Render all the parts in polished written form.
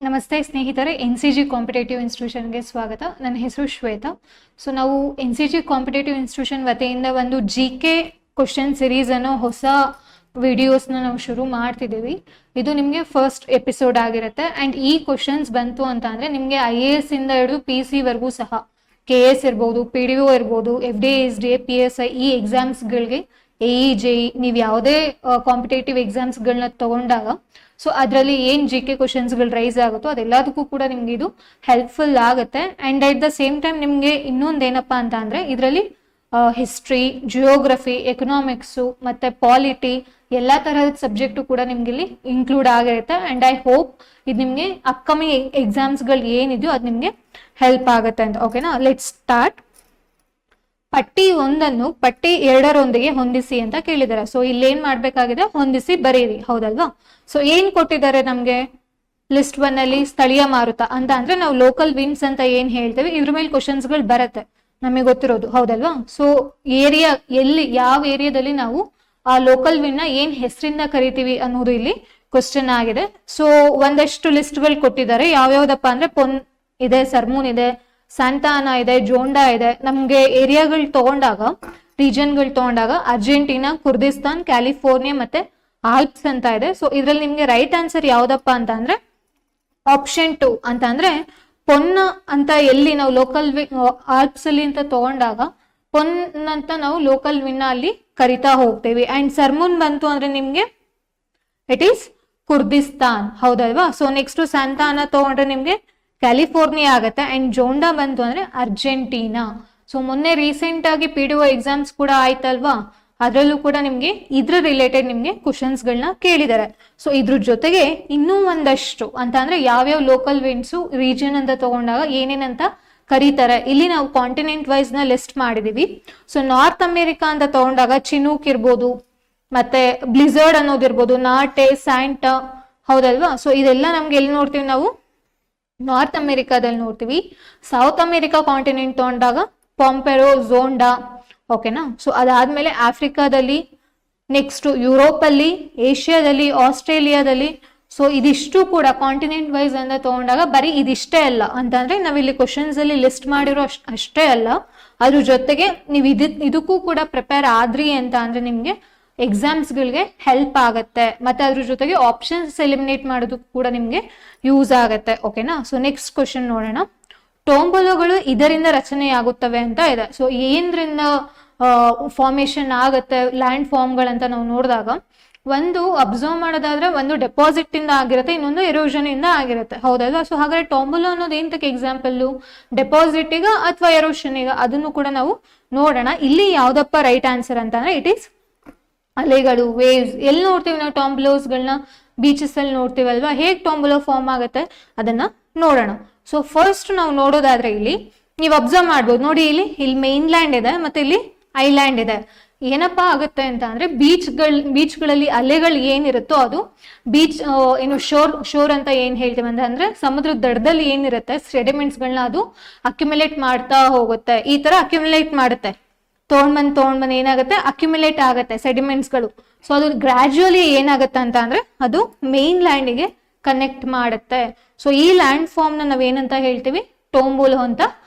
ನಮಸ್ತೆ ಸ್ನೇಹಿತರೆ, NCG competitive ಇನ್ಸ್ಟಿಟ್ಯೂಷನ್ಗೆ ಸ್ವಾಗತ. ನನ್ನ ಹೆಸರು ಶ್ವೇತಾ. ಸೊ ನಾವು NCG ಕಾಂಪಿಟೇಟಿವ್ ಇನ್ಸ್ಟಿಟ್ಯೂಷನ್ ವತಿಯಿಂದ ಒಂದು GK ಕ್ವಶನ್ ಸಿರೀಸ್ ಅನ್ನೋ ಹೊಸ ವಿಡಿಯೋಸ್ನ ನಾವು ಶುರು ಮಾಡ್ತಿದ್ದೀವಿ. ಇದು ನಿಮಗೆ ಫಸ್ಟ್ ಎಪಿಸೋಡ್ ಆಗಿರುತ್ತೆ. ಆ್ಯಂಡ್ ಈ ಕ್ವಶನ್ಸ್ ಬಂತು ಅಂತ ಅಂದರೆ ನಿಮಗೆ IAS ಇಂದ ಹಿಡಿದು PC ವರೆಗೂ ಸಹ KS ಇರ್ಬೋದು, PDO ಇರ್ಬೋದು, FD, SDA, PSI ಈ ಎಕ್ಸಾಮ್ಸ್ಗಳಿಗೆ AE, JE ನೀವು ಯಾವುದೇ ಕಾಂಪಿಟೇಟಿವ್ ಎಕ್ಸಾಮ್ಸ್ಗಳನ್ನ ತಗೊಂಡಾಗ ಸೊ ಅದರಲ್ಲಿ ಏನು GK ಕ್ವಶನ್ಸ್ಗಳು ರೈಸ್ ಆಗುತ್ತೋ ಅದೆಲ್ಲದಕ್ಕೂ ಕೂಡ ನಿಮ್ಗೆ ಇದು ಹೆಲ್ಪ್ಫುಲ್ ಆಗುತ್ತೆ. And at the same time ನಿಮಗೆ ಇನ್ನೊಂದೇನಪ್ಪ ಅಂತ ಅಂದರೆ ಇದರಲ್ಲಿ ಹಿಸ್ಟ್ರಿ, ಜಿಯೋಗ್ರಫಿ, ಎಕನಾಮಿಕ್ಸು ಮತ್ತು ಪಾಲಿಟಿ ಎಲ್ಲ ತರಹದ ಸಬ್ಜೆಕ್ಟು ಕೂಡ ನಿಮ್ಗೆ ಇಲ್ಲಿ ಇನ್ಕ್ಲೂಡ್ ಆಗಿರುತ್ತೆ. ಆ್ಯಂಡ್ ಐ ಹೋಪ್ ಇದು ನಿಮಗೆ ಅಪ್ಕಮಿಂಗ್ ಎಕ್ಸಾಮ್ಸ್ಗಳು ಏನಿದೆಯೋ ಅದು ನಿಮಗೆ ಹೆಲ್ಪ್ ಆಗುತ್ತೆ ಅಂತ. ಓಕೆನಾ, ಲೆಟ್ಸ್ ಸ್ಟಾರ್ಟ್. ಪಟ್ಟಿ 1 ಪಟ್ಟಿ 2 ಹೊಂದಿಸಿ ಅಂತ ಕೇಳಿದ್ದಾರೆ. ಸೊ ಇಲ್ಲೇನ್ ಮಾಡ್ಬೇಕಾಗಿದೆ, ಹೊಂದಿಸಿ ಬರೀರಿ, ಹೌದಲ್ವಾ? ಸೊ ಏನ್ ಕೊಟ್ಟಿದ್ದಾರೆ ನಮ್ಗೆ ಲಿಸ್ಟ್ 1 ಅಲ್ಲಿ ಸ್ಥಳೀಯ ಮಾರುತ ಅಂತ ಅಂದ್ರೆ ನಾವು ಲೋಕಲ್ ವಿನ್ಸ್ ಅಂತ ಏನ್ ಹೇಳ್ತೇವೆ ಇದ್ರ ಮೇಲೆ ಕ್ವಶನ್ಸ್ಗಳು ಬರುತ್ತೆ, ನಮಗೆ ಗೊತ್ತಿರೋದು, ಹೌದಲ್ವಾ? ಸೊ ಏರಿಯಾ ಎಲ್ಲಿ, ಯಾವ ಏರಿಯಾದಲ್ಲಿ ನಾವು ಆ ಲೋಕಲ್ ವಿನ್ ನ ಏನ್ ಹೆಸರಿಂದ ಕರಿತೀವಿ ಅನ್ನೋದು ಇಲ್ಲಿ ಕ್ವಶನ್ ಆಗಿದೆ. ಸೊ ಒಂದಷ್ಟು ಲಿಸ್ಟ್ಗಳು ಕೊಟ್ಟಿದ್ದಾರೆ. ಯಾವ್ಯಾವ್ದಪ್ಪ ಅಂದ್ರೆ ಪೊನ್ ಇದೆ, ಸರ್ಮೂನ್ ಇದೆ, ಸ್ಯಾಂಟಾ ಆನಾ ಇದೆ, ಜೋಂಡಾ ಇದೆ. ನಮ್ಗೆ ಏರಿಯಾಗಳು ತಗೊಂಡಾಗ, ರೀಜನ್ಗಳು ತಗೊಂಡಾಗ ಅರ್ಜೆಂಟೀನಾ, ಕುರ್ದಿಸ್ತಾನ್, ಕ್ಯಾಲಿಫೋರ್ನಿಯಾ ಮತ್ತೆ ಆಲ್ಪ್ಸ್ ಅಂತ ಇದೆ. ಸೊ ಇದ್ರಲ್ಲಿ ನಿಮ್ಗೆ ರೈಟ್ ಆನ್ಸರ್ ಯಾವ್ದಪ್ಪ ಅಂತ ಅಂದ್ರೆ ಆಪ್ಷನ್ 2 ಅಂತ ಅಂದ್ರೆ ಪೊನ್ನ ಅಂತ ಎಲ್ಲಿ ನಾವು ಲೋಕಲ್ ಆಲ್ಪ್ಸ್ ಅಲ್ಲಿ ಅಂತ ತಗೊಂಡಾಗ ಪೊನ್ ಅಂತ ನಾವು ಲೋಕಲ್ ವಿನ್ ಅಲ್ಲಿ ಕರಿತಾ ಹೋಗ್ತೇವೆ. ಅಂಡ್ ಸರ್ಮೂನ್ ಬಂತು ಅಂದ್ರೆ ನಿಮ್ಗೆ ಇಟ್ ಈಸ್ ಕುರ್ದಿಸ್ತಾನ್, ಹೌದಲ್ವಾ? ಸೊ ನೆಕ್ಸ್ಟ್ ಸ್ಯಾಂಟಾ ಆನಾ ತಗೊಂಡ್ರೆ ನಿಮ್ಗೆ ಕ್ಯಾಲಿಫೋರ್ನಿಯಾ ಆಗತ್ತೆ. ಅಂಡ್ ಜೋಂಡಾ ಬಂತು ಅಂದ್ರೆ ಅರ್ಜೆಂಟೀನಾ. ಸೊ ಮೊನ್ನೆ ರೀಸೆಂಟ್ ಆಗಿ PDO ಎಕ್ಸಾಮ್ಸ್ ಕೂಡ ಆಯ್ತಲ್ವಾ, ಅದರಲ್ಲೂ ಕೂಡ ನಿಮ್ಗೆ ಇದ್ರ ರಿಲೇಟೆಡ್ ನಿಮ್ಗೆ ಕ್ವಶನ್ಸ್ ಗಳನ್ನ ಕೇಳಿದ್ದಾರೆ. ಸೊ ಇದ್ರ ಜೊತೆಗೆ ಇನ್ನೂ ಒಂದಷ್ಟು ಅಂತ ಅಂದ್ರೆ ಯಾವ್ಯಾವ ಲೋಕಲ್ ವಿಂಡ್ಸು ರೀಜನ್ ಅಂತ ತಗೊಂಡಾಗ ಏನೇನಂತ ಕರೀತಾರೆ, ಇಲ್ಲಿ ನಾವು ಕಾಂಟಿನೆಂಟ್ ವೈಸ್ ನ ಲಿಸ್ಟ್ ಮಾಡಿದೀವಿ. ಸೊ ನಾರ್ತ್ ಅಮೆರಿಕಾ ಅಂತ ತಗೊಂಡಾಗ ಚಿನೂಕ್ ಇರ್ಬೋದು, ಮತ್ತೆ ಬ್ಲಿಝರ್ಡ್ ಅನ್ನೋದಿರ್ಬೋದು, ನಾಟೆ, ಸ್ಯಾಂಟಾ, ಹೌದಲ್ವಾ? ಸೊ ಇದೆಲ್ಲ ನಮ್ಗೆ ಎಲ್ಲಿ ನೋಡ್ತೀವಿ ನಾವು, ನಾರ್ತ್ ಅಮೆರಿಕಾದಲ್ಲಿ ನೋಡ್ತೀವಿ. ಸೌತ್ ಅಮೆರಿಕಾ ಕಾಂಟಿನೆಂಟ್ ತಗೊಂಡಾಗ ಪಾಂಪೆರೋ, ಝೋಂಡಾ, ಓಕೆನಾ? ಸೊ ಅದಾದ್ಮೇಲೆ ಆಫ್ರಿಕಾದಲ್ಲಿ, ನೆಕ್ಸ್ಟ್ ಯುರೋಪ್ ಅಲ್ಲಿ, ಏಷ್ಯಾದಲ್ಲಿ, ಆಸ್ಟ್ರೇಲಿಯಾದಲ್ಲಿ. ಸೊ ಇದಿಷ್ಟು ಕೂಡ ಕಾಂಟಿನೆಂಟ್ ವೈಸ್ ಅಂತ ತಗೊಂಡಾಗ ಬರೀ ಇದಿಷ್ಟೇ ಅಲ್ಲ ಅಂತಂದ್ರೆ ನಾವಿಲ್ಲಿ ಕ್ವಶನ್ಸ್ ಅಲ್ಲಿ ಲಿಸ್ಟ್ ಮಾಡಿರೋ ಅಷ್ಟೇ ಅಲ್ಲ, ಅದ್ರ ಜೊತೆಗೆ ನೀವು ಇದಕ್ಕೂ ಕೂಡ ಪ್ರಿಪೇರ್ ಆದ್ರಿ ಅಂತ ಅಂದ್ರೆ ನಿಮ್ಗೆ ಎಕ್ಸಾಮ್ಸ್ಗಳಿಗೆ ಹೆಲ್ಪ್ ಆಗತ್ತೆ. ಮತ್ತೆ ಅದ್ರ ಜೊತೆಗೆ ಆಪ್ಷನ್ಸ್ ಎಲಿಮಿನೇಟ್ ಮಾಡೋದಕ್ಕೂ ಕೂಡ ನಿಮ್ಗೆ ಯೂಸ್ ಆಗತ್ತೆ. ಓಕೆನಾ? ಸೊ ನೆಕ್ಸ್ಟ್ ಕ್ವಶನ್ ನೋಡೋಣ. ಟೋಂಬೊಲೋಗಳು ಇದರಿಂದ ರಚನೆಯಾಗುತ್ತವೆ ಅಂತ ಇದೆ. ಸೊ ಏನ್ರಿಂದ ಫಾರ್ಮೇಶನ್ ಆಗತ್ತೆ ಲ್ಯಾಂಡ್ ಫಾರ್ಮ್ಗಳಂತ ನಾವು ನೋಡಿದಾಗ, ಒಂದು ಅಬ್ಸರ್ವ್ ಮಾಡೋದಾದ್ರೆ ಒಂದು ಡೆಪಾಸಿಟ್ ಇಂದ ಆಗಿರುತ್ತೆ, ಇನ್ನೊಂದು ಎರೋಷನ್ ಇಂದ ಆಗಿರುತ್ತೆ, ಹೌದಲ್ವಾ? ಸೊ ಹಾಗಾದ್ರೆ ಟೋಂಬೊಲೋ ಅನ್ನೋದು ಏಂತಕ್ಕೆ ಎಕ್ಸಾಂಪಲ್, ಡೆಪಾಸಿಟ್ ಈಗ ಅಥವಾ ಎರೋಷನ್ ಈಗ, ಅದನ್ನು ಕೂಡ ನಾವು ನೋಡೋಣ. ಇಲ್ಲಿ ಯಾವ್ದಪ್ಪ ರೈಟ್ ಆನ್ಸರ್ ಅಂತ ಅಂದ್ರೆ ಇಟ್ ಈಸ್ ಅಲೆಗಳು, ವೇವ್ಸ್. ಎಲ್ಲಿ ನೋಡ್ತೀವಿ ನಾವು ಟಾಂಬೊಲೋಸ್ಗಳನ್ನ? ಬೀಚಸ್ ಅಲ್ಲಿ ನೋಡ್ತೀವಲ್ವಾ? ಹೇಗ್ ಟಾಂಬೊಲೋ ಫಾರ್ಮ್ ಆಗುತ್ತೆ ಅದನ್ನ ನೋಡೋಣ. ಸೊ ಫಸ್ಟ್ ನಾವು ನೋಡೋದಾದ್ರೆ ಇಲ್ಲಿ ನೀವು ಅಬ್ಸರ್ವ್ ಮಾಡ್ಬೋದು ನೋಡಿ, ಇಲ್ಲಿ ಮೇನ್ ಲ್ಯಾಂಡ್ ಇದೆ ಮತ್ತೆ ಇಲ್ಲಿ ಐಲ್ಯಾಂಡ್ ಇದೆ. ಏನಪ್ಪಾ ಆಗುತ್ತೆ ಅಂತ ಅಂದ್ರೆ ಬೀಚ್ಗಳಲ್ಲಿ ಅಲೆಗಳು ಏನಿರುತ್ತೋ ಅದು ಬೀಚ್ ಏನು ಶೋರ್ ಅಂತ ಏನ್ ಹೇಳ್ತೀವಿ ಅಂದ್ರೆ ಸಮುದ್ರದ ದಡದಲ್ಲಿ ಏನಿರುತ್ತೆ ಸೆಡಿಮೆಂಟ್ಸ್ ಗಳನ್ನ ಅದು ಅಕ್ಯುಮುಲೇಟ್ ಮಾಡ್ತಾ ಹೋಗುತ್ತೆ. ಈ ತರ ಅಕ್ಯುಮುಲೇಟ್ ಮಾಡುತ್ತೆ, ತೊಗೊಂಡ್ಬಂದ್ ಏನಾಗುತ್ತೆ, ಅಕ್ಯುಮುಲೇಟ್ ಆಗುತ್ತೆ ಸೆಡಿಮೆಂಟ್ಸ್ ಗಳು. ಸೊ ಅದು ಗ್ರಾಜುಯಲಿ ಏನಾಗುತ್ತೆ ಅಂತ ಅಂದ್ರೆ ಅದು ಮೇನ್ ಲ್ಯಾಂಡಿಗೆ ಕನೆಕ್ಟ್ ಮಾಡುತ್ತೆ. ಸೊ ಈ ಲ್ಯಾಂಡ್ ಫಾರ್ಮ್ ನ ನಾವೇನಂತ ಹೇಳ್ತೀವಿ, ಟೋಂಬೊಲೋ ಅಂತ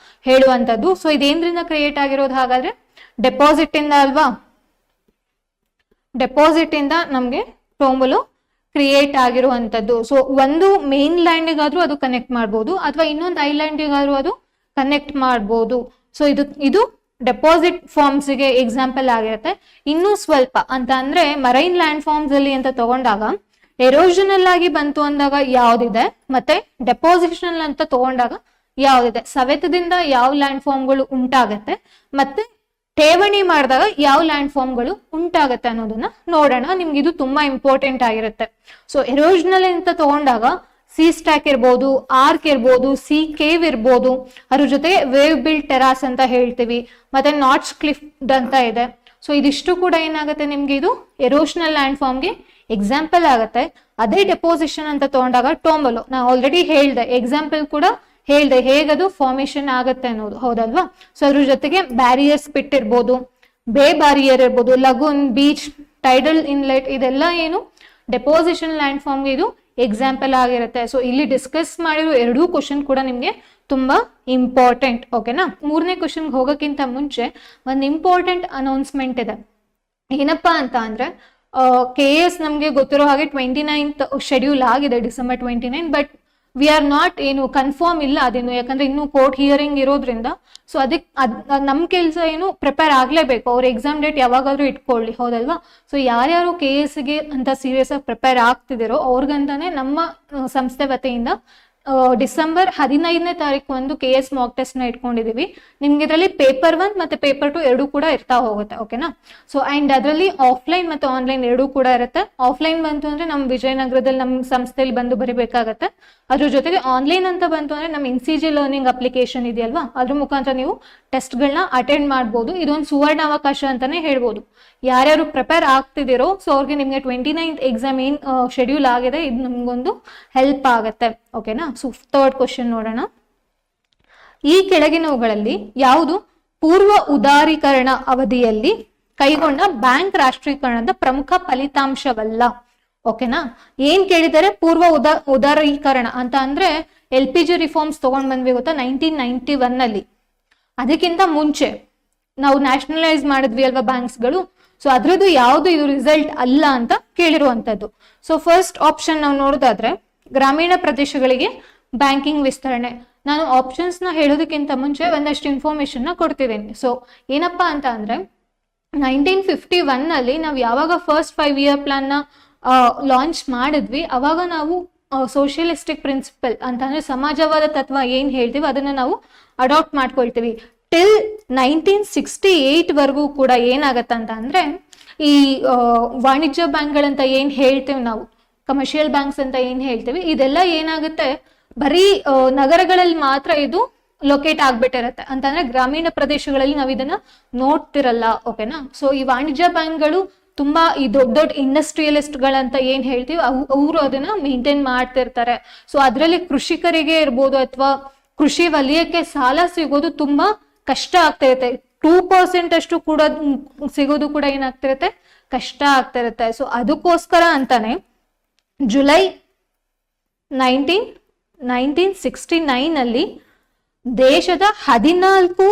ಹೇಳುವಂತದ್ದು. ಸೊ ಇದೇನ್ರಿಂದ ಕ್ರಿಯೇಟ್ ಆಗಿರೋದು ಹಾಗಾದ್ರೆ? ಡೆಪಾಸಿಟ್ ಇಂದ ಅಲ್ವಾ? ಡೆಪಾಸಿಟ್ ಇಂದ ನಮ್ಗೆ ಟೋಂಬೊಲೋ ಕ್ರಿಯೇಟ್ ಆಗಿರುವಂತದ್ದು. ಸೊ ಒಂದು ಮೇನ್ ಲ್ಯಾಂಡಿಗಾದ್ರೂ ಅದು ಕನೆಕ್ಟ್ ಮಾಡ್ಬೋದು, ಅಥವಾ ಇನ್ನೊಂದು ಐಲ್ಯಾಂಡಿಗಾದ್ರೂ ಅದು ಕನೆಕ್ಟ್ ಮಾಡ್ಬೋದು. ಸೊ ಇದು ಡೆಪಾಸಿಟ್ ಫಾರ್ಮ್ಸ್ ಗೆ ಎಕ್ಸಾಂಪಲ್ ಆಗಿರುತ್ತೆ. ಇನ್ನೂ ಸ್ವಲ್ಪ ಅಂತ ಅಂದ್ರೆ ಮರೈನ್ ಲ್ಯಾಂಡ್ ಫಾರ್ಮ್ಸ್ ಅಲ್ಲಿ ಅಂತ ತಗೊಂಡಾಗ ಎರೋಷನಲ್ ಆಗಿ ಬಂತು ಅಂದಾಗ ಯಾವ್ದಿದೆ, ಮತ್ತೆ ಡೆಪಾಸಿಷನಲ್ ಅಂತ ತಗೊಂಡಾಗ ಯಾವ್ದಿದೆ, ಸವೆತದಿಂದ ಯಾವ ಲ್ಯಾಂಡ್ ಫಾರ್ಮ್ಗಳು ಉಂಟಾಗತ್ತೆ, ಮತ್ತೆ ಠೇವಣಿ ಮಾಡಿದಾಗ ಯಾವ ಲ್ಯಾಂಡ್ ಫಾರ್ಮ್ಗಳು ಉಂಟಾಗತ್ತೆ ಅನ್ನೋದನ್ನ ನೋಡೋಣ. ನಿಮ್ಗೆ ಇದು ತುಂಬಾ ಇಂಪಾರ್ಟೆಂಟ್ ಆಗಿರುತ್ತೆ. ಸೊ ಎರೋಷನಲ್ ಅಂತ ತಗೊಂಡಾಗ ಸಿ ಸ್ಟ್ಯಾಕ್ ಇರ್ಬೋದು, ಆರ್ಕ್ ಇರ್ಬೋದು, ಸಿ ಕೇವ್ ಇರ್ಬೋದು, ಅದ್ರ ಜೊತೆಗೆ ವೇವ್ ಬಿಲ್ಡ್ ಟೆರಾಸ್ ಅಂತ ಹೇಳ್ತೀವಿ, ಮತ್ತೆ ನಾಟ್ಸ್ ಕ್ಲಿಫ್ ಅಂತ ಇದೆ. ಸೊ ಇದಿಷ್ಟು ಕೂಡ ಏನಾಗುತ್ತೆ ನಿಮ್ಗೆ, ಇದು ಎರೋಷನಲ್ ಲ್ಯಾಂಡ್ ಫಾರ್ಮ್ಗೆ ಎಕ್ಸಾಂಪಲ್ ಆಗುತ್ತೆ. ಅದೇ ಡೆಪೋಸಿಷನ್ ಅಂತ ತಗೊಂಡಾಗ ಟೋಂಬೊಲೋ, ನಾ ಆಲ್ರೆಡಿ ಹೇಳ್ದೆ, ಎಕ್ಸಾಂಪಲ್ ಕೂಡ ಹೇಳ್ದೆ ಹೇಗದು ಫಾರ್ಮೇಶನ್ ಆಗತ್ತೆ ಅನ್ನೋದು, ಹೌದಲ್ವಾ? ಸೊ ಅದ್ರ ಜೊತೆಗೆ ಬ್ಯಾರಿಯರ್ ಸ್ಪಿಟ್ ಇರ್ಬೋದು, ಬೇ ಬ್ಯಾರಿಯರ್ ಇರ್ಬೋದು, ಲಗೂನ್, ಬೀಚ್, ಟೈಡಲ್ ಇನ್ಲೆಟ್, ಇದೆಲ್ಲ ಏನು ಡೆಪೋಸಿಷನ್ ಲ್ಯಾಂಡ್ ಫಾರ್ಮ್ಗೆ ಇದು ಎಕ್ಸಾಂಪಲ್ ಆಗಿರುತ್ತೆ. ಸೊ ಇಲ್ಲಿ ಡಿಸ್ಕಸ್ ಮಾಡಿರೋ ಎರಡೂ ಕ್ವಶನ್ ಕೂಡ ನಿಮ್ಗೆ ತುಂಬಾ ಇಂಪಾರ್ಟೆಂಟ್. ಓಕೆನಾ, ಮೂರನೇ ಕ್ವಶನ್ಗೆ ಹೋಗೋಕ್ಕಿಂತ ಮುಂಚೆ ಒಂದು ಇಂಪಾರ್ಟೆಂಟ್ ಅನೌನ್ಸ್ಮೆಂಟ್ ಇದೆ. ಏನಪ್ಪಾ ಅಂತ ಅಂದ್ರೆ KS ನಮ್ಗೆ ಗೊತ್ತಿರೋ ಹಾಗೆ 29th ಶೆಡ್ಯೂಲ್ ಆಗಿದೆ, December 29, but we are not ಏನು ಕನ್ಫರ್ಮ್ ಇಲ್ಲ ಅದೇನು, ಯಾಕಂದ್ರೆ ಇನ್ನು ಕೋರ್ಟ್ ಹಿಯರಿಂಗ್ ಇರೋದ್ರಿಂದ. ಸೊ ಅದಕ್ಕೆ ನಮ್ ಕೆಲಸ ಏನು ಪ್ರಿಪೇರ್ ಆಗ್ಲೇಬೇಕು. ಅವ್ರ ಎಕ್ಸಾಮ್ ಡೇಟ್ ಯಾವಾಗಾದ್ರೂ ಇಟ್ಕೊಳ್ಳಿ, ಹೌದಲ್ವಾ? ಸೊ ಯಾರ್ಯಾರು KSಗೆ ಅಂತ ಸೀರಿಯಸ್ ಆಗಿ ಪ್ರಿಪೇರ್ ಆಗ್ತಿದಿರೋ ಅವ್ರಿಗಂತಾನೆ ನಮ್ಮ ಸಂಸ್ಥೆ ವತಿಯಿಂದ ಡಿಸೆಂಬರ್ 15ನೇ ತಾರೀಕು ಒಂದು KS ಮಾಕ್ ಟೆಸ್ಟ್ ನ ಇಟ್ಕೊಂಡಿದೀವಿ. ನಿಮ್ಗೆ ಇದರಲ್ಲಿ ಪೇಪರ್ 1 ಮತ್ತೆ ಪೇಪರ್ 2 ಎರಡೂ ಕೂಡ ಇರ್ತಾ ಹೋಗುತ್ತೆ. ಓಕೆನಾ, ಸೊ ಅಂಡ್ ಅದರಲ್ಲಿ ಆಫ್ಲೈನ್ ಮತ್ತೆ ಆನ್ಲೈನ್ ಎರಡೂ ಕೂಡ ಇರುತ್ತೆ. ಆಫ್ಲೈನ್ ಬಂತು ಅಂದ್ರೆ ನಮ್ ವಿಜಯನಗರದಲ್ಲಿ ನಮ್ಮ ಸಂಸ್ಥೆಯಲ್ಲಿ ಬಂದು ಬರಿಬೇಕಾಗತ್ತೆ. ಅದ್ರ ಜೊತೆಗೆ ಆನ್ಲೈನ್ ಅಂತ ಬಂತು ಅಂದ್ರೆ ನಮ್ಮ NCG ಲರ್ನಿಂಗ್ ಅಪ್ಲಿಕೇಶನ್ ಇದೆಯಲ್ವಾ, ಅದ್ರ ಮುಖಾಂತರ ನೀವು ಟೆಸ್ಟ್ ಗಳನ್ನ ಅಟೆಂಡ್ ಮಾಡ್ಬೋದು. ಇದೊಂದು ಸುವರ್ಣ ಅವಕಾಶ ಅಂತಾನೆ ಹೇಳ್ಬೋದು. ಯಾರ್ಯಾರು ಪ್ರಿಪೇರ್ ಆಗ್ತಿದಿರೋ ಸೊ ಅವ್ರಿಗೆ ನಿಮ್ಗೆ 29th ಎಕ್ಸಾಮ್ ಏನ್ ಶೆಡ್ಯೂಲ್ ಆಗಿದೆ ಇದು ನಮ್ಗೊಂದು ಹೆಲ್ಪ್ ಆಗುತ್ತೆ. ಓಕೆನಾ, ಸೊ ಥರ್ಡ್ ಕ್ವಶನ್ ನೋಡೋಣ. ಈ ಕೆಳಗಿನವುಗಳಲ್ಲಿ ಯಾವುದು ಪೂರ್ವ ಉದಾರೀಕರಣ ಅವಧಿಯಲ್ಲಿ ಕೈಗೊಂಡ ಬ್ಯಾಂಕ್ ರಾಷ್ಟ್ರೀಕರಣದ ಪ್ರಮುಖ ಫಲಿತಾಂಶವಲ್ಲ? ಓಕೆನಾ, ಏನ್ ಕೇಳಿದರೆ ಪೂರ್ವ ಉದಾರೀಕರಣ ಅಂತ ಅಂದ್ರೆ LPG ರಿಫಾರ್ಮ್ಸ್ ತಗೊಂಡ್ ಬಂದ್ವಿ ಗೊತ್ತಾ 1991 ಅಲ್ಲಿ. ಅದಕ್ಕಿಂತ ಮುಂಚೆ ನಾವು ನ್ಯಾಷನಲೈಸ್ ಮಾಡಿದ್ವಿ ಅಲ್ವಾ ಬ್ಯಾಂಕ್ಸ್ಗಳು. ಸೊ ಅದ್ರದ್ದು ಯಾವ್ದು ಇದು ರಿಸಲ್ಟ್ ಅಲ್ಲ ಅಂತ ಕೇಳಿರುವಂತದ್ದು. ಸೊ ಫಸ್ಟ್ ಆಪ್ಷನ್ ನಾವು ನೋಡೋದಾದ್ರೆ ಗ್ರಾಮೀಣ ಪ್ರದೇಶಗಳಿಗೆ ಬ್ಯಾಂಕಿಂಗ್ ವಿಸ್ತರಣೆ. ನಾನು ಆಪ್ಷನ್ಸ್ ನ ಹೇಳೋದಕ್ಕಿಂತ ಮುಂಚೆ ಒಂದಷ್ಟು ಇನ್ಫಾರ್ಮೇಶನ್ ನ ಕೊಡ್ತಿದ್ದೀನಿ. ಸೊ ಏನಪ್ಪಾ ಅಂತ ಅಂದ್ರೆ 1951 ಅಲ್ಲಿ ನಾವು ಯಾವಾಗ ಫಸ್ಟ್ 5-year ಪ್ಲಾನ್ ನ ಲಾಂಚ್ ಮಾಡಿದ್ವಿ, ಅವಾಗ ನಾವು ಸೋಷಿಯಲಿಸ್ಟಿಕ್ ಪ್ರಿನ್ಸಿಪಲ್ ಅಂತ ಅಂದ್ರೆ ಸಮಾಜವಾದ ತತ್ವ ಏನ್ ಹೇಳ್ತೀವಿ ಅದನ್ನ ನಾವು ಅಡಾಪ್ಟ್ ಮಾಡ್ಕೊಳ್ತೀವಿ. ಟಿಲ್ 1968 ವರ್ಗೂ ಕೂಡ ಏನಾಗತ್ತಂತ ಅಂದ್ರೆ ಈ ವಾಣಿಜ್ಯ ಬ್ಯಾಂಕ್ಗಳಂತ ಏನ್ ಹೇಳ್ತೀವಿ ನಾವು, ಕಮರ್ಷಿಯಲ್ ಬ್ಯಾಂಕ್ಸ್ ಅಂತ ಏನ್ ಹೇಳ್ತೀವಿ, ಇದೆಲ್ಲ ಏನಾಗುತ್ತೆ ಬರೀ ನಗರಗಳಲ್ಲಿ ಮಾತ್ರ ಇದು ಲೊಕೇಟ್ ಆಗ್ಬಿಟ್ಟಿರತ್ತೆ. ಅಂತಂದ್ರೆ ಗ್ರಾಮೀಣ ಪ್ರದೇಶಗಳಲ್ಲಿ ನಾವು ಇದನ್ನ ನೋಡ್ತಿರಲ್ಲ. ಓಕೆನಾ, ಸೊ ಈ ವಾಣಿಜ್ಯ ಬ್ಯಾಂಕ್ಗಳು ತುಂಬಾ ಈ ದೊಡ್ಡ ದೊಡ್ಡ ಇಂಡಸ್ಟ್ರಿಯಲಿಸ್ಟ್ ಗಳಂತ ಏನ್ ಹೇಳ್ತೀವಿ ಅವರು ಅದನ್ನ ಮೇಂಟೈನ್ ಮಾಡ್ತಿರ್ತಾರೆ. ಸೊ ಅದ್ರಲ್ಲಿ ಕೃಷಿಕರಿಗೆ ಇರ್ಬೋದು ಅಥವಾ ಕೃಷಿ ವಲಯಕ್ಕೆ ಸಾಲ ಸಿಗೋದು ತುಂಬಾ ಕಷ್ಟ ಆಗ್ತಿರುತ್ತೆ. 2% ಅಷ್ಟು ಕೂಡ ಸಿಗೋದು ಕೂಡ ಏನಾಗ್ತಿರುತ್ತೆ, ಕಷ್ಟ ಆಗ್ತಿರುತ್ತೆ. ಸೊ ಅದಕ್ಕೋಸ್ಕರ ಅಂತಾನೆ ಜುಲೈ 1969 ಅಲ್ಲಿ ದೇಶದ 14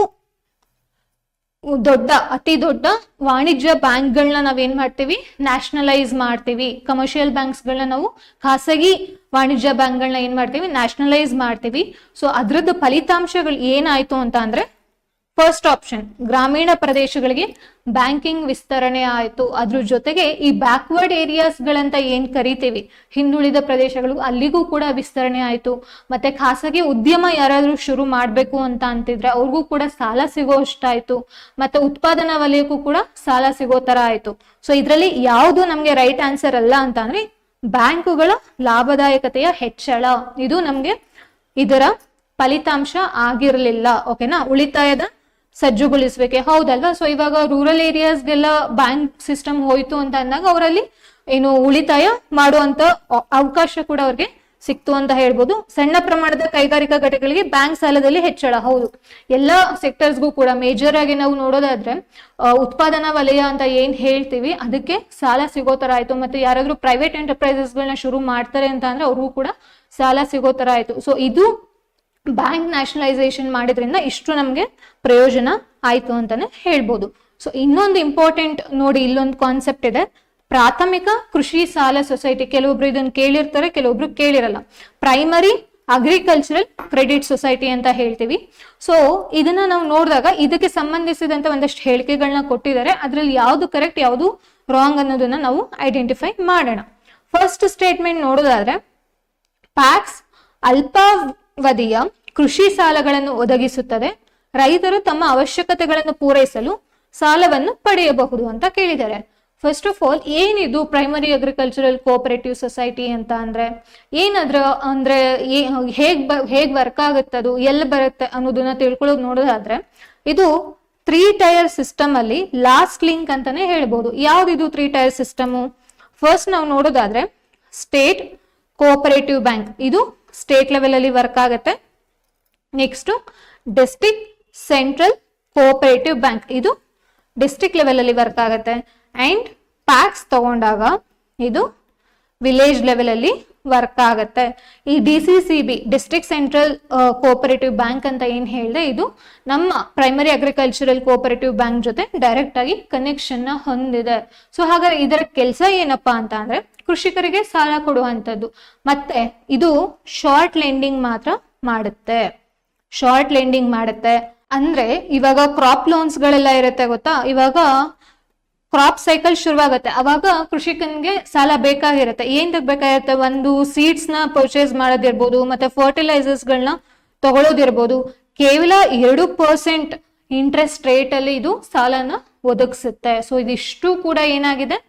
ಅತಿ ದೊಡ್ಡ ವಾಣಿಜ್ಯ ಬ್ಯಾಂಕ್ಗಳನ್ನ ನಾವೇನ್ ಮಾಡ್ತೀವಿ, ನ್ಯಾಷನಲೈಸ್ ಮಾಡ್ತೀವಿ. ಕಮರ್ಷಿಯಲ್ ಬ್ಯಾಂಕ್ಸ್ ಗಳನ್ನ ನಾವು ಖಾಸಗಿ ವಾಣಿಜ್ಯ ಬ್ಯಾಂಕ್ಗಳನ್ನ ಏನ್ ಮಾಡ್ತೀವಿ, ನ್ಯಾಷನಲೈಸ್ ಮಾಡ್ತೀವಿ. ಸೊ ಅದ್ರದ್ದು ಫಲಿತಾಂಶಗಳು ಏನಾಯ್ತು ಅಂತ ಅಂದ್ರೆ ಫಸ್ಟ್ ಆಪ್ಷನ್ ಗ್ರಾಮೀಣ ಪ್ರದೇಶಗಳಿಗೆ ಬ್ಯಾಂಕಿಂಗ್ ವಿಸ್ತರಣೆ ಆಯ್ತು. ಅದ್ರ ಜೊತೆಗೆ ಈ ಬ್ಯಾಕ್ವರ್ಡ್ ಏರಿಯಾಸ್ ಗಳಂತ ಏನ್ ಕರಿತೀವಿ, ಹಿಂದುಳಿದ ಪ್ರದೇಶಗಳು, ಅಲ್ಲಿಗೂ ಕೂಡ ವಿಸ್ತರಣೆ ಆಯ್ತು. ಮತ್ತೆ ಖಾಸಗಿ ಉದ್ಯಮ ಯಾರಾದ್ರೂ ಶುರು ಮಾಡ್ಬೇಕು ಅಂತ ಅಂತಿದ್ರೆ ಅವ್ರಿಗೂ ಕೂಡ ಸಾಲ ಸಿಗೋ ಅಷ್ಟಾಯ್ತು. ಮತ್ತೆ ಉತ್ಪಾದನಾ ವಲಯಕ್ಕೂ ಕೂಡ ಸಾಲ ಸಿಗೋ ತರ ಆಯ್ತು. ಸೊ ಇದ್ರಲ್ಲಿ ಯಾವುದು ನಮ್ಗೆ ರೈಟ್ ಆನ್ಸರ್ ಅಲ್ಲ ಅಂತ ಅಂದ್ರೆ ಬ್ಯಾಂಕುಗಳ ಲಾಭದಾಯಕತೆಯ ಹೆಚ್ಚಳ, ಇದು ನಮ್ಗೆ ಇದರ ಫಲಿತಾಂಶ ಆಗಿರ್ಲಿಲ್ಲ. ಓಕೆನಾ, ಉಳಿತಾಯದ ಸಜ್ಜುಗೊಳಿಸ್ಬೇಕೆ, ಹೌದಲ್ವಾ? ಸೊ ಇವಾಗ ರೂರಲ್ ಏರಿಯಾಸ್ಗೆಲ್ಲ ಬ್ಯಾಂಕ್ ಸಿಸ್ಟಮ್ ಹೋಯ್ತು ಅಂತ ಅಂದಾಗ ಅವರಲ್ಲಿ ಏನು ಉಳಿತಾಯ ಮಾಡುವಂತ ಅವಕಾಶ ಕೂಡ ಅವ್ರಿಗೆ ಸಿಕ್ತು ಅಂತ ಹೇಳ್ಬೋದು. ಸಣ್ಣ ಪ್ರಮಾಣದ ಕೈಗಾರಿಕಾ ಘಟಕಗಳಿಗೆ ಬ್ಯಾಂಕ್ ಸಾಲದಲ್ಲಿ ಹೆಚ್ಚಳ, ಹೌದು. ಎಲ್ಲಾ ಸೆಕ್ಟರ್ಸ್ಗೂ ಕೂಡ ಮೇಜರ್ ಆಗಿ ನಾವು ನೋಡೋದಾದ್ರೆ ಉತ್ಪಾದನಾ ವಲಯ ಅಂತ ಏನ್ ಹೇಳ್ತೀವಿ ಅದಕ್ಕೆ ಸಾಲ ಸಿಗೋ ತರ ಆಯ್ತು. ಮತ್ತೆ ಯಾರಾದ್ರೂ ಪ್ರೈವೇಟ್ ಎಂಟರ್ಪ್ರೈಸಸ್ ಗಳನ್ನ ಶುರು ಮಾಡ್ತಾರೆ ಅಂತ ಅಂದ್ರೆ ಅವ್ರಿಗೂ ಕೂಡ ಸಾಲ ಸಿಗೋ ತರ ಆಯ್ತು. ಸೊ ಇದು ಬ್ಯಾಂಕ್ ನ್ಯಾಷನಲೈಸೇಷನ್ ಮಾಡಿದ್ರಿಂದ ಇಷ್ಟು ನಮ್ಗೆ ಪ್ರಯೋಜನ ಆಯ್ತು ಅಂತಾನೆ ಹೇಳ್ಬೋದು. ಸೊ ಇನ್ನೊಂದು ಇಂಪಾರ್ಟೆಂಟ್ ನೋಡಿ, ಇಲ್ಲೊಂದು ಕಾನ್ಸೆಪ್ಟ್ ಇದೆ, ಪ್ರಾಥಮಿಕ ಕೃಷಿ ಸಾಲ ಸೊಸೈಟಿ. ಕೆಲವೊಬ್ರು ಇದನ್ನ ಕೇಳಿರ್ತಾರೆ, ಕೆಲವೊಬ್ರು ಕೇಳಿರಲ್ಲ. ಪ್ರೈಮರಿ ಅಗ್ರಿಕಲ್ಚರಲ್ ಕ್ರೆಡಿಟ್ ಸೊಸೈಟಿ ಅಂತ ಹೇಳ್ತೀವಿ. ಸೊ ಇದನ್ನ ನಾವು ನೋಡಿದಾಗ ಇದಕ್ಕೆ ಸಂಬಂಧಿಸಿದಂತ ಒಂದಷ್ಟು ಹೇಳಿಕೆಗಳನ್ನ ಕೊಟ್ಟಿದ್ದಾರೆ. ಅದ್ರಲ್ಲಿ ಯಾವ್ದು ಕರೆಕ್ಟ್ ಯಾವ್ದು ರಾಂಗ್ ಅನ್ನೋದನ್ನ ನಾವು ಐಡೆಂಟಿಫೈ ಮಾಡೋಣ. ಫಸ್ಟ್ ಸ್ಟೇಟ್ಮೆಂಟ್ ನೋಡೋದಾದ್ರೆ ಪ್ಯಾಕ್ಸ್ ಅಲ್ಪಾವಧಿಯ ಕೃಷಿ ಸಾಲಗಳನ್ನು ಒದಗಿಸುತ್ತದೆ. ರೈತರು ತಮ್ಮ ಅವಶ್ಯಕತೆಗಳನ್ನು ಪೂರೈಸಲು ಸಾಲವನ್ನು ಪಡೆಯಬಹುದು ಅಂತ ಕೇಳಿದ್ದಾರೆ. ಫಸ್ಟ್ ಆಫ್ ಆಲ್ ಏನಿದು ಪ್ರೈಮರಿ ಅಗ್ರಿಕಲ್ಚರಲ್ ಕೋಆಪರೇಟಿವ್ ಸೊಸೈಟಿ ಅಂತ ಅಂದ್ರೆ ಏನಾದ್ರ ಅಂದ್ರೆ ಹೇಗ್ ವರ್ಕ್ ಆಗುತ್ತೆ, ಅದು ಎಲ್ಲಿ ಬರುತ್ತೆ ಅನ್ನೋದನ್ನ ತಿಳ್ಕೊಳ್ಳೋದು ನೋಡೋದಾದ್ರೆ ಇದು 3 ಟೈರ್ ಸಿಸ್ಟಮ್ ಅಲ್ಲಿ ಲಾಸ್ಟ್ ಲಿಂಕ್ ಅಂತಾನೆ ಹೇಳ್ಬೋದು. ಯಾವ್ದಿದು 3 ಟೈರ್ ಸಿಸ್ಟಮ್? ಫಸ್ಟ್ ನಾವು ನೋಡೋದಾದ್ರೆ ಸ್ಟೇಟ್ ಕೋಆಪರೇಟಿವ್ ಬ್ಯಾಂಕ್, ಇದು ಸ್ಟೇಟ್ ಲೆವೆಲ್ ಅಲ್ಲಿ ವರ್ಕ್ ಆಗುತ್ತೆ. Next district central cooperative bank, ಇದು ಡಿಸ್ಟ್ರಿಕ್ಟ್ ಲೆವೆಲ್ ಅಲ್ಲಿ ವರ್ಕ್ ಆಗುತ್ತೆ. ಅಂಡ್ ಪ್ಯಾಕ್ಸ್ ತಗೊಂಡಾಗ ಇದು ವಿಲೇಜ್ ಲೆವೆಲ್ ಅಲ್ಲಿ ವರ್ಕ್ ಆಗತ್ತೆ. ಈ DCCB district central cooperative bank ಅಂತ ಏನ್ ಹೇಳಿದೆ, ಇದು ನಮ್ಮ ಪ್ರೈಮರಿ ಅಗ್ರಿಕಲ್ಚರಲ್ ಕೋಆಪರೇಟಿವ್ ಬ್ಯಾಂಕ್ ಜೊತೆ ಡೈರೆಕ್ಟ್ ಆಗಿ ಕನೆಕ್ಷನ್ ನ ಹೊಂದಿದೆ. ಸೊ ಹಾಗಾದ್ರೆ ಇದರ ಕೆಲಸ ಏನಪ್ಪಾ ಅಂತ ಅಂದ್ರೆ ಕೃಷಿಕರಿಗೆ ಸಾಲ ಕೊಡುವಂತದ್ದು. ಮತ್ತೆ ಇದು ಶಾರ್ಟ್ ಲೆಂಡಿಂಗ್ ಮಾತ್ರ ಮಾಡುತ್ತೆ. ಶಾರ್ಟ್ ಲೆಂಡಿಂಗ್ ಮಾಡುತ್ತೆ ಅಂದ್ರೆ ಇವಾಗ ಕ್ರಾಪ್ ಲೋನ್ಸ್ ಗಳೆಲ್ಲ ಇರುತ್ತೆ ಗೊತ್ತಾ, ಇವಾಗ ಕ್ರಾಪ್ ಸೈಕಲ್ ಶುರುವಾಗತ್ತೆ, ಅವಾಗ ಕೃಷಿಕನ್ಗೆ ಸಾಲ ಬೇಕಾಗಿರುತ್ತೆ. ಏನ್ ಬೇಕಾಗಿರುತ್ತೆ, ಒಂದು ಸೀಡ್ಸ್ ನ ಪರ್ಚೇಸ್ ಮಾಡೋದಿರ್ಬೋದು, ಮತ್ತೆ ಫರ್ಟಿಲೈಸರ್ಸ್ ಗಳನ್ನ ತಗೊಳ್ಳೋದಿರ್ಬೋದು. ಕೇವಲ 2% ಇಂಟ್ರೆಸ್ಟ್ ರೇಟ್ ಅಲ್ಲಿ ಇದು ಸಾಲನ ಒದಗಿಸುತ್ತೆ. ಸೊ ಇದಿಷ್ಟು ಕೂಡ ಏನಾಗಿದೆ,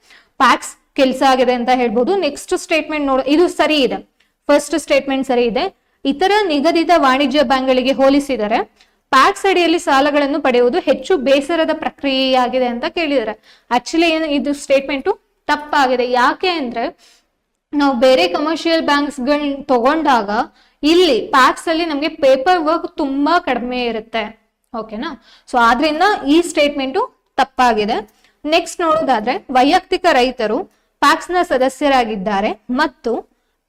ಪ್ಯಾಕ್ಸ್ ಕೆಲಸ ಆಗಿದೆ ಅಂತ ಹೇಳ್ಬೋದು. ನೆಕ್ಸ್ಟ್ ಸ್ಟೇಟ್ಮೆಂಟ್ ನೋಡ, ಇದು ಸರಿ ಇದೆ, ಫಸ್ಟ್ ಸ್ಟೇಟ್ಮೆಂಟ್ ಸರಿ ಇದೆ. ಇತರ ನಿಗದಿತ ವಾಣಿಜ್ಯ ಬ್ಯಾಂಕ್ಗಳಿಗೆ ಹೋಲಿಸಿದರೆ ಪ್ಯಾಕ್ಸ್ ಅಡಿಯಲ್ಲಿ ಸಾಲಗಳನ್ನು ಪಡೆಯುವುದು ಹೆಚ್ಚು ಬೇಸರದ ಪ್ರಕ್ರಿಯೆಯಾಗಿದೆ ಅಂತ ಕೇಳಿದ್ದಾರೆ. ಆಕ್ಚುಲಿ ಏನು ಇದು ಸ್ಟೇಟ್ಮೆಂಟು ತಪ್ಪಾಗಿದೆ. ಯಾಕೆ ಅಂದ್ರೆ ನಾವು ಬೇರೆ ಕಮರ್ಷಿಯಲ್ ಬ್ಯಾಂಕ್ಸ್ ಗಳನ್ನ ತಗೊಂಡಾಗ ಇಲ್ಲಿ ಪ್ಯಾಕ್ಸ್ ಅಲ್ಲಿ ನಮ್ಗೆ ಪೇಪರ್ ವರ್ಕ್ ತುಂಬಾ ಕಡಿಮೆ ಇರುತ್ತೆ. ಓಕೆನಾ, ಸೊ ಆದ್ರಿಂದ ಈ ಸ್ಟೇಟ್ಮೆಂಟು ತಪ್ಪಾಗಿದೆ. ನೆಕ್ಸ್ಟ್ ನೋಡೋದಾದ್ರೆ ವೈಯಕ್ತಿಕ ರೈತರು ಪ್ಯಾಕ್ಸ್ ನ ಸದಸ್ಯರಾಗಿದ್ದಾರೆ ಮತ್ತು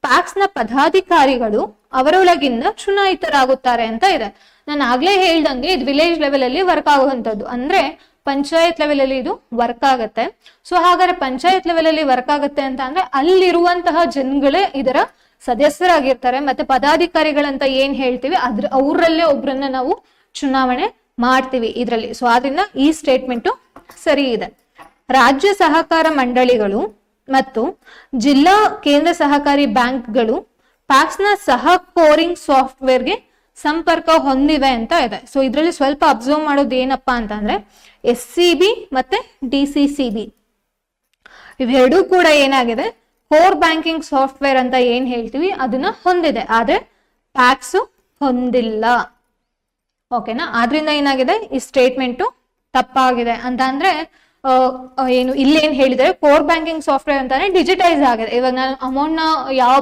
ಪ್ಯಾಕ್ಸ್ ನ ಪದಾಧಿಕಾರಿಗಳು ಅವರೊಳಗಿಂದ ಚುನಾಯಿತರಾಗುತ್ತಾರೆ ಅಂತ ಇದೆ. ನಾನು ಆಗ್ಲೇ ಹೇಳ್ದಂಗೆ ಇದು ವಿಲೇಜ್ ಲೆವೆಲ್ ಅಲ್ಲಿ ವರ್ಕ್ ಆಗುವಂತದ್ದು, ಅಂದ್ರೆ ಪಂಚಾಯತ್ ಲೆವೆಲ್ ಅಲ್ಲಿ ಇದು ವರ್ಕ್ ಆಗತ್ತೆ. ಸೊ ಹಾಗಾದ್ರೆ ಪಂಚಾಯತ್ ಲೆವೆಲ್ ಅಲ್ಲಿ ವರ್ಕ್ ಆಗತ್ತೆ ಅಂತ ಅಂದ್ರೆ ಅಲ್ಲಿರುವಂತಹ ಜನಗಳೇ ಇದರ ಸದಸ್ಯರಾಗಿರ್ತಾರೆ. ಮತ್ತೆ ಪದಾಧಿಕಾರಿಗಳಂತ ಏನ್ ಹೇಳ್ತೀವಿ ಅವರಲ್ಲೇ ಒಬ್ರನ್ನ ನಾವು ಚುನಾವಣೆ ಮಾಡ್ತೀವಿ ಇದ್ರಲ್ಲಿ. ಸೊ ಆದ್ರಿಂದ ಈ ಸ್ಟೇಟ್ಮೆಂಟು ಸರಿ ಇದೆ. ರಾಜ್ಯ ಸಹಕಾರ ಮಂಡಳಿಗಳು ಮತ್ತು ಜಿಲ್ಲಾ ಕೇಂದ್ರ ಸಹಕಾರಿ ಬ್ಯಾಂಕ್ಗಳು ಪ್ಯಾಕ್ಸ್ ನ ಸಹ ಕೋರಿಂಗ್ ಸಾಫ್ಟ್ವೇರ್ಗೆ ಸಂಪರ್ಕ ಹೊಂದಿವೆ ಅಂತ ಇದೆ. ಸೊ ಇದರಲ್ಲಿ ಸ್ವಲ್ಪ ಅಬ್ಸರ್ವ್ ಮಾಡೋದು ಏನಪ್ಪಾ ಅಂತಂದ್ರೆ SCB ಮತ್ತೆ DCCB ಇವೆರಡೂ ಕೂಡ ಏನಾಗಿದೆ, ಕೋರ್ ಬ್ಯಾಂಕಿಂಗ್ ಸಾಫ್ಟ್ವೇರ್ ಅಂತ ಏನ್ ಹೇಳ್ತೀವಿ ಅದನ್ನ ಹೊಂದಿದೆ, ಆದ್ರೆ ಪ್ಯಾಕ್ಸ್ ಹೊಂದಿಲ್ಲ. ಓಕೆನಾ, ಆದ್ರಿಂದ ಏನಾಗಿದೆ ಈ ಸ್ಟೇಟ್ಮೆಂಟು ತಪ್ಪಾಗಿದೆ. ಅಂತ ಅಂದ್ರೆ ಏನು ಇಲ್ಲೇನ್ ಹೇಳಿದ್ರೆ ಕೋರ್ ಬ್ಯಾಂಕಿಂಗ್ ಸಾಫ್ಟ್ವೇರ್ ಅಂತಾನೆ ಡಿಜಿಟೈಸ್ ಆಗಿದೆ. ಇವಾಗ ನಾನು ಅಮೌಂಟ್ ನ ಯಾವ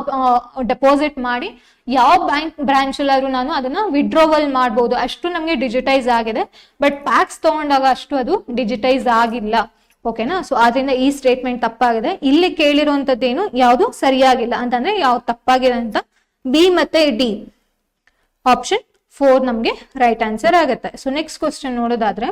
ಡೆಪಾಸಿಟ್ ಮಾಡಿ ಯಾವ ಬ್ಯಾಂಕ್ ಬ್ರಾಂಚ್ ಅಲ್ಲಾದ್ರೂ ನಾನು ಅದನ್ನ ವಿಡ್ರೋವಲ್ ಮಾಡ್ಬೋದು, ಅಷ್ಟು ನಮ್ಗೆ ಡಿಜಿಟೈಸ್ ಆಗಿದೆ. ಬಟ್ ಪ್ಯಾಕ್ಸ್ ತಗೊಂಡಾಗ ಅಷ್ಟು ಅದು ಡಿಜಿಟೈಸ್ ಆಗಿಲ್ಲ. ಓಕೆನಾ, ಸೊ ಆದ್ರಿಂದ ಈ ಸ್ಟೇಟ್ಮೆಂಟ್ ತಪ್ಪಾಗಿದೆ. ಇಲ್ಲಿ ಕೇಳಿರುವಂತದ್ದೇನು ಯಾವುದು ಸರಿಯಾಗಿಲ್ಲ ಅಂತಂದ್ರೆ ಯಾವ್ದು ತಪ್ಪಾಗಿದೆ ಅಂತ B ಮತ್ತೆ D ಆಪ್ಷನ್ 4 ನಮ್ಗೆ ರೈಟ್ ಆನ್ಸರ್ ಆಗುತ್ತೆ. ಸೊ ನೆಕ್ಸ್ಟ್ ಕ್ವಶನ್ ನೋಡೋದಾದ್ರೆ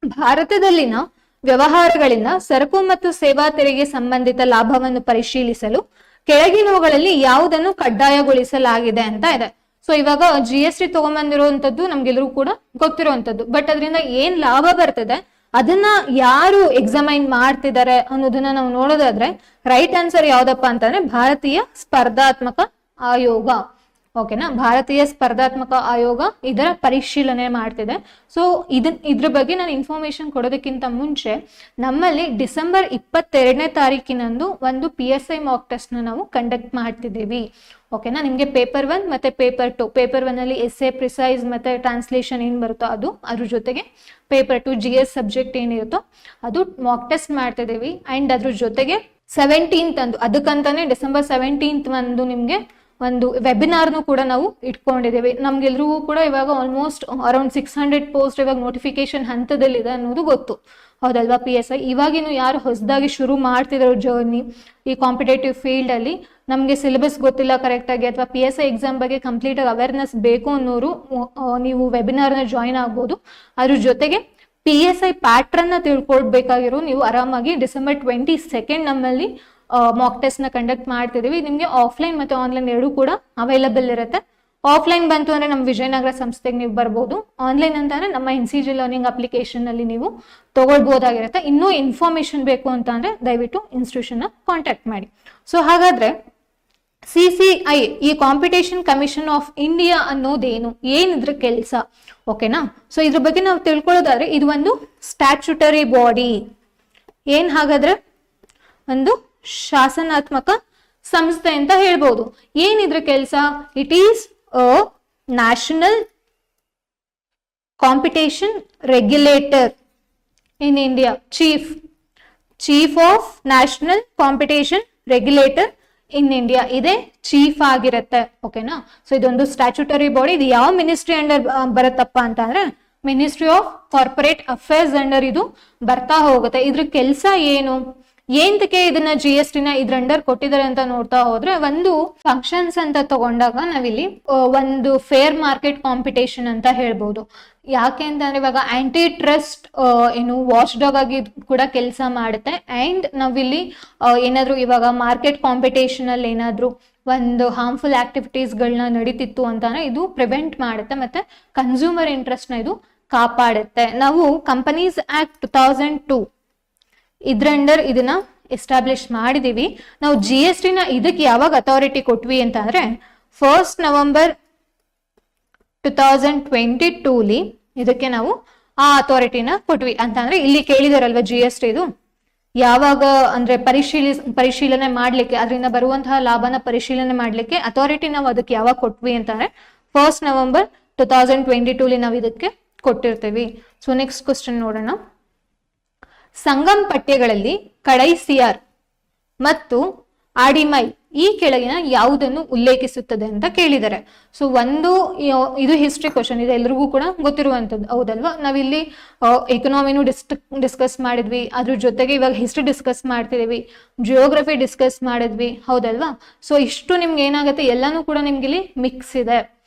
ಭಾರತದಲ್ಲಿನ ವ್ಯವಹಾರಗಳಿಂದ ಸರಕು ಮತ್ತು ಸೇವಾ ತೆರಿಗೆ ಸಂಬಂಧಿತ ಲಾಭವನ್ನು ಪರಿಶೀಲಿಸಲು ಕೆಳಗಿನವುಗಳಲ್ಲಿ ಯಾವುದನ್ನು ಕಡ್ಡಾಯಗೊಳಿಸಲಾಗಿದೆ ಅಂತ ಇದೆ. ಸೊ ಇವಾಗ GST ತಗೊಂಡ್ಬಂದಿರುವಂತದ್ದು ನಮ್ಗೆಲ್ಲರೂ ಕೂಡ ಗೊತ್ತಿರುವಂತದ್ದು. ಬಟ್ ಅದರಿಂದ ಏನ್ ಲಾಭ ಬರ್ತದೆ ಅದನ್ನ ಯಾರು ಎಕ್ಸಾಮೈನ್ ಮಾಡ್ತಿದ್ದಾರೆ ಅನ್ನೋದನ್ನ ನಾವು ನೋಡೋದಾದ್ರೆ ರೈಟ್ ಆನ್ಸರ್ ಯಾವ್ದಪ್ಪ ಅಂತಂದ್ರೆ ಭಾರತೀಯ ಸ್ಪರ್ಧಾತ್ಮಕ ಆಯೋಗ. ಓಕೆನಾ, ಭಾರತೀಯ ಸ್ಪರ್ಧಾತ್ಮಕ ಆಯೋಗ ಇದರ ಪರಿಶೀಲನೆ ಮಾಡ್ತಿದೆ. ಸೊ ಇದ್ರ ಬಗ್ಗೆ ನಾನು ಇನ್ಫಾರ್ಮೇಶನ್ ಕೊಡೋದಕ್ಕಿಂತ ಮುಂಚೆ ನಮ್ಮಲ್ಲಿ ಡಿಸೆಂಬರ್ 22ನೇ ತಾರೀಕಿನಂದು ಒಂದು PSI ಮಾಕ್ ಟೆಸ್ಟ್ ನ ನಾವು ಕಂಡಕ್ಟ್ ಮಾಡ್ತಿದ್ದೀವಿ. ಓಕೆನಾ, ನಿಮ್ಗೆ ಪೇಪರ್ 1 ಮತ್ತೆ ಪೇಪರ್ 2, ಪೇಪರ್ 1 ಅಲ್ಲಿ ಎಸ್ಸೆ ಪ್ರಿಸೈಸ್ ಮತ್ತೆ ಟ್ರಾನ್ಸ್ಲೇಷನ್ ಏನ್ ಬರುತ್ತೋ ಅದು, ಅದ್ರ ಜೊತೆಗೆ ಪೇಪರ್ 2 GS ಸಬ್ಜೆಕ್ಟ್ ಏನಿರುತ್ತೋ ಅದು ಮಾಕ್ ಟೆಸ್ಟ್ ಮಾಡ್ತಿದ್ದೀವಿ. ಅಂಡ್ ಅದ್ರ ಜೊತೆಗೆ 17th ಅಂದು ಅದಕ್ಕಂತಾನೆ ಡಿಸೆಂಬರ್ 17th ಒಂದು ನಿಮ್ಗೆ ಒಂದು ವೆಬಿನಾರ್ನು ಕೂಡ ನಾವು ಇಟ್ಕೊಂಡಿದ್ದೇವೆ. ನಮ್ಗೆಲ್ರಿಗೂ ಕೂಡ ಇವಾಗ ಆಲ್ಮೋಸ್ಟ್ ಅರೌಂಡ್ 600 ಪೋಸ್ಟ್ ಇವಾಗ ನೋಟಿಫಿಕೇಶನ್ ಹಂತದಲ್ಲಿದೆ ಅನ್ನೋದು ಗೊತ್ತು, ಹೌದಲ್ವಾ? PSI ಇವಾಗಿನ್ನು ಯಾರು ಹೊಸದಾಗಿ ಶುರು ಮಾಡ್ತಿದ್ರು ಜರ್ನಿ ಈ ಕಾಂಪಿಟೇಟಿವ್ ಫೀಲ್ಡ್ ಅಲ್ಲಿ, ನಮ್ಗೆ ಸಿಲೆಬಸ್ ಗೊತ್ತಿಲ್ಲ ಕರೆಕ್ಟ್ ಆಗಿ ಅಥವಾ PSI ಎಕ್ಸಾಮ್ ಬಗ್ಗೆ ಕಂಪ್ಲೀಟ್ ಅವೇರ್ನೆಸ್ ಬೇಕು ಅನ್ನೋರು ನೀವು ವೆಬಿನಾರ್ನ ಜಾಯಿನ್ ಆಗ್ಬೋದು. ಅದ್ರ ಜೊತೆಗೆ PSI ಪ್ಯಾಟ್ರನ್ ನ ತಿಳ್ಕೊಳ್ಬೇಕಾಗಿರೋ ನೀವು ಆರಾಮಾಗಿ ಡಿಸೆಂಬರ್ 22 ನಮ್ಮಲ್ಲಿ ಮಾಕ್ ಟೆಸ್ಟ್ ನ ಕಂಡಕ್ಟ್ ಮಾಡ್ತಿದೀವಿ. ನಿಮ್ಗೆ ಆಫ್ಲೈನ್ ಮತ್ತೆ ಆನ್ಲೈನ್ ಎರಡೂ ಕೂಡ ಅವೈಲಬಲ್ ಇರುತ್ತೆ. ಆಫ್ಲೈನ್ ಬಂತು ಅಂದ್ರೆ ನಮ್ಮ ವಿಜಯನಗರ ಸಂಸ್ಥೆಗೆ ನೀವು ಬರ್ಬೋದು. ಆನ್ಲೈನ್ ಅಂತಂದ್ರೆ ನಮ್ಮ NCG ಲರ್ನಿಂಗ್ ಅಪ್ಲಿಕೇಶನ್ ಅಲ್ಲಿ ನೀವು ತಗೊಳ್ಬಹುದಾಗಿರುತ್ತೆ. ಇನ್ನೂ ಇನ್ಫಾರ್ಮೇಶನ್ ಬೇಕು ಅಂತ ಅಂದ್ರೆ ದಯವಿಟ್ಟು ಇನ್ಸ್ಟಿಟ್ಯೂಷನ್ ನ ಕಾಂಟ್ಯಾಕ್ಟ್ ಮಾಡಿ. ಸೊ ಹಾಗಾದ್ರೆ CCI ಈ ಕಾಂಪಿಟೇಷನ್ ಕಮಿಷನ್ ಆಫ್ ಇಂಡಿಯಾ ಅನ್ನೋದೇನು, ಏನಿದ್ರ ಕೆಲಸ? ಓಕೆನಾ, ಸೊ ಇದ್ರ ಬಗ್ಗೆ ನಾವು ತಿಳ್ಕೊಳ್ಳೋದಾದ್ರೆ ಇದು ಒಂದು ಸ್ಟ್ಯಾಚ್ಯುಟರಿ ಬಾಡಿ. ಏನ್ ಹಾಗಾದ್ರೆ ಒಂದು ಶಾಸನಾತ್ಮಕ ಸಂಸ್ಥೆ ಅಂತ ಹೇಳ್ಬೋದು. ಏನಿದ್ರ ಕೆಲಸ? It is a national competition regulator in India. Chief of national competition regulator in India ಇದೇ ಚೀಫ್ ಆಗಿರುತ್ತೆ. ಓಕೆನಾ, ಸೊ ಇದೊಂದು ಸ್ಟ್ಯಾಚ್ಯುಟರಿ ಬಾಡಿ. ಇದು ಯಾವ ಮಿನಿಸ್ಟ್ರಿ ಅಂಡರ್ ಬರುತ್ತಪ್ಪ ಅಂತ ಅಂದ್ರೆ ministry of corporate affairs under ಇದು ಬರ್ತಾ ಹೋಗುತ್ತೆ. ಇದ್ರ ಕೆಲಸ ಏನು? ಏಂತಕ್ಕೆ ಇದನ್ನ GST ನ ಇದ್ರ ಅಂಡರ್ ಕೊಟ್ಟಿದ್ದಾರೆ ಅಂತ ನೋಡ್ತಾ ಹೋದ್ರೆ, ಒಂದು ಫಂಕ್ಷನ್ಸ್ ಅಂತ ತಗೊಂಡಾಗ ನಾವಿಲ್ಲಿ ಒಂದು ಫೇರ್ ಮಾರ್ಕೆಟ್ ಕಾಂಪಿಟೇಷನ್ ಅಂತ ಹೇಳ್ಬೋದು. ಯಾಕೆ ಅಂತಂದ್ರೆ ಇವಾಗ ಆಂಟಿ ಟ್ರಸ್ಟ್ ಏನು ವಾಚ್ ಡಾಗ್ ಆಗಿ ಕೂಡ ಕೆಲಸ ಮಾಡುತ್ತೆ. ಅಂಡ್ ನಾವಿಲ್ಲಿ ಏನಾದ್ರು ಇವಾಗ ಮಾರ್ಕೆಟ್ ಕಾಂಪಿಟೇಷನ್ ಅಲ್ಲಿ ಏನಾದ್ರು ಒಂದು ಹಾರ್ಮ್ಫುಲ್ ಆಕ್ಟಿವಿಟೀಸ್ಗಳನ್ನ ನಡೀತಿತ್ತು ಅಂತಾನೆ ಇದು ಪ್ರಿವೆಂಟ್ ಮಾಡುತ್ತೆ, ಮತ್ತೆ ಕನ್ಸ್ಯೂಮರ್ ಇಂಟ್ರೆಸ್ಟ್ ನ ಇದು ಕಾಪಾಡುತ್ತೆ. ನಾವು ಕಂಪನೀಸ್ ಆಕ್ಟ್ 2002 ಇದ್ರ ಅಂಡರ್ ಇದನ್ನ ಎಸ್ಟಾಬ್ಲಿಷ್ ಮಾಡಿದೀವಿ. ನಾವು GST ನ ಇದಕ್ಕೆ ಯಾವಾಗ ಅಥಾರಿಟಿ ಕೊಟ್ವಿ ಅಂತ ಅಂದ್ರೆ 1 ನವೆಂಬರ್ 2022 ಇದಕ್ಕೆ ನಾವು ಆ ಅಥಾರಿಟಿನ ಕೊಟ್ವಿ. ಅಂತಂದ್ರೆ ಇಲ್ಲಿ ಕೇಳಿದಾರಲ್ವಾ GST ಇದು ಯಾವಾಗ ಅಂದ್ರೆ ಪರಿಶೀಲನೆ ಮಾಡ್ಲಿಕ್ಕೆ, ಅದರಿಂದ ಬರುವಂತಹ ಲಾಭನ ಪರಿಶೀಲನೆ ಮಾಡ್ಲಿಕ್ಕೆ ಅಥಾರಿಟಿ ನಾವು ಅದಕ್ಕೆ ಯಾವಾಗ ಕೊಟ್ವಿ ಅಂತಂದ್ರೆ 1 ನವೆಂಬರ್ 2022 ನಾವು ಇದಕ್ಕೆ ಕೊಟ್ಟಿರ್ತೀವಿ. ಸೊ ನೆಕ್ಸ್ಟ್ ಕ್ವಶನ್ ನೋಡೋಣ. ಸಂಗಮ್ ಪಠ್ಯಗಳಲ್ಲಿ ಕಡೈಸಿಯಾರ್ ಮತ್ತು ಆಡಿಮೈ ಈ ಕೆಳಗಿನ ಯಾವುದನ್ನು ಉಲ್ಲೇಖಿಸುತ್ತದೆ ಅಂತ ಕೇಳಿದ್ದಾರೆ. ಸೊ ಒಂದು ಇದು ಹಿಸ್ಟ್ರಿ ಕ್ವಶನ್, ಇದು ಎಲ್ರಿಗೂ ಕೂಡ ಗೊತ್ತಿರುವಂತದ್ದು ಹೌದಲ್ವಾ. ನಾವಿಲ್ಲಿ ಎಕನಾಮಿನೂ ಡಿಸ್ಕಸ್ ಮಾಡಿದ್ವಿ, ಅದ್ರ ಜೊತೆಗೆ ಇವಾಗ ಹಿಸ್ಟ್ರಿ ಡಿಸ್ಕಸ್ ಮಾಡ್ತಿದೀವಿ, ಜಿಯೋಗ್ರಫಿ ಡಿಸ್ಕಸ್ ಮಾಡಿದ್ವಿ ಹೌದಲ್ವಾ. ಸೊ ಇಷ್ಟು ನಿಮ್ಗೆ ಏನಾಗುತ್ತೆ, ಎಲ್ಲಾನು ಕೂಡ ನಿಮ್ಗೆ ಇಲ್ಲಿ ಮಿಕ್ಸ್ ಇದೆ,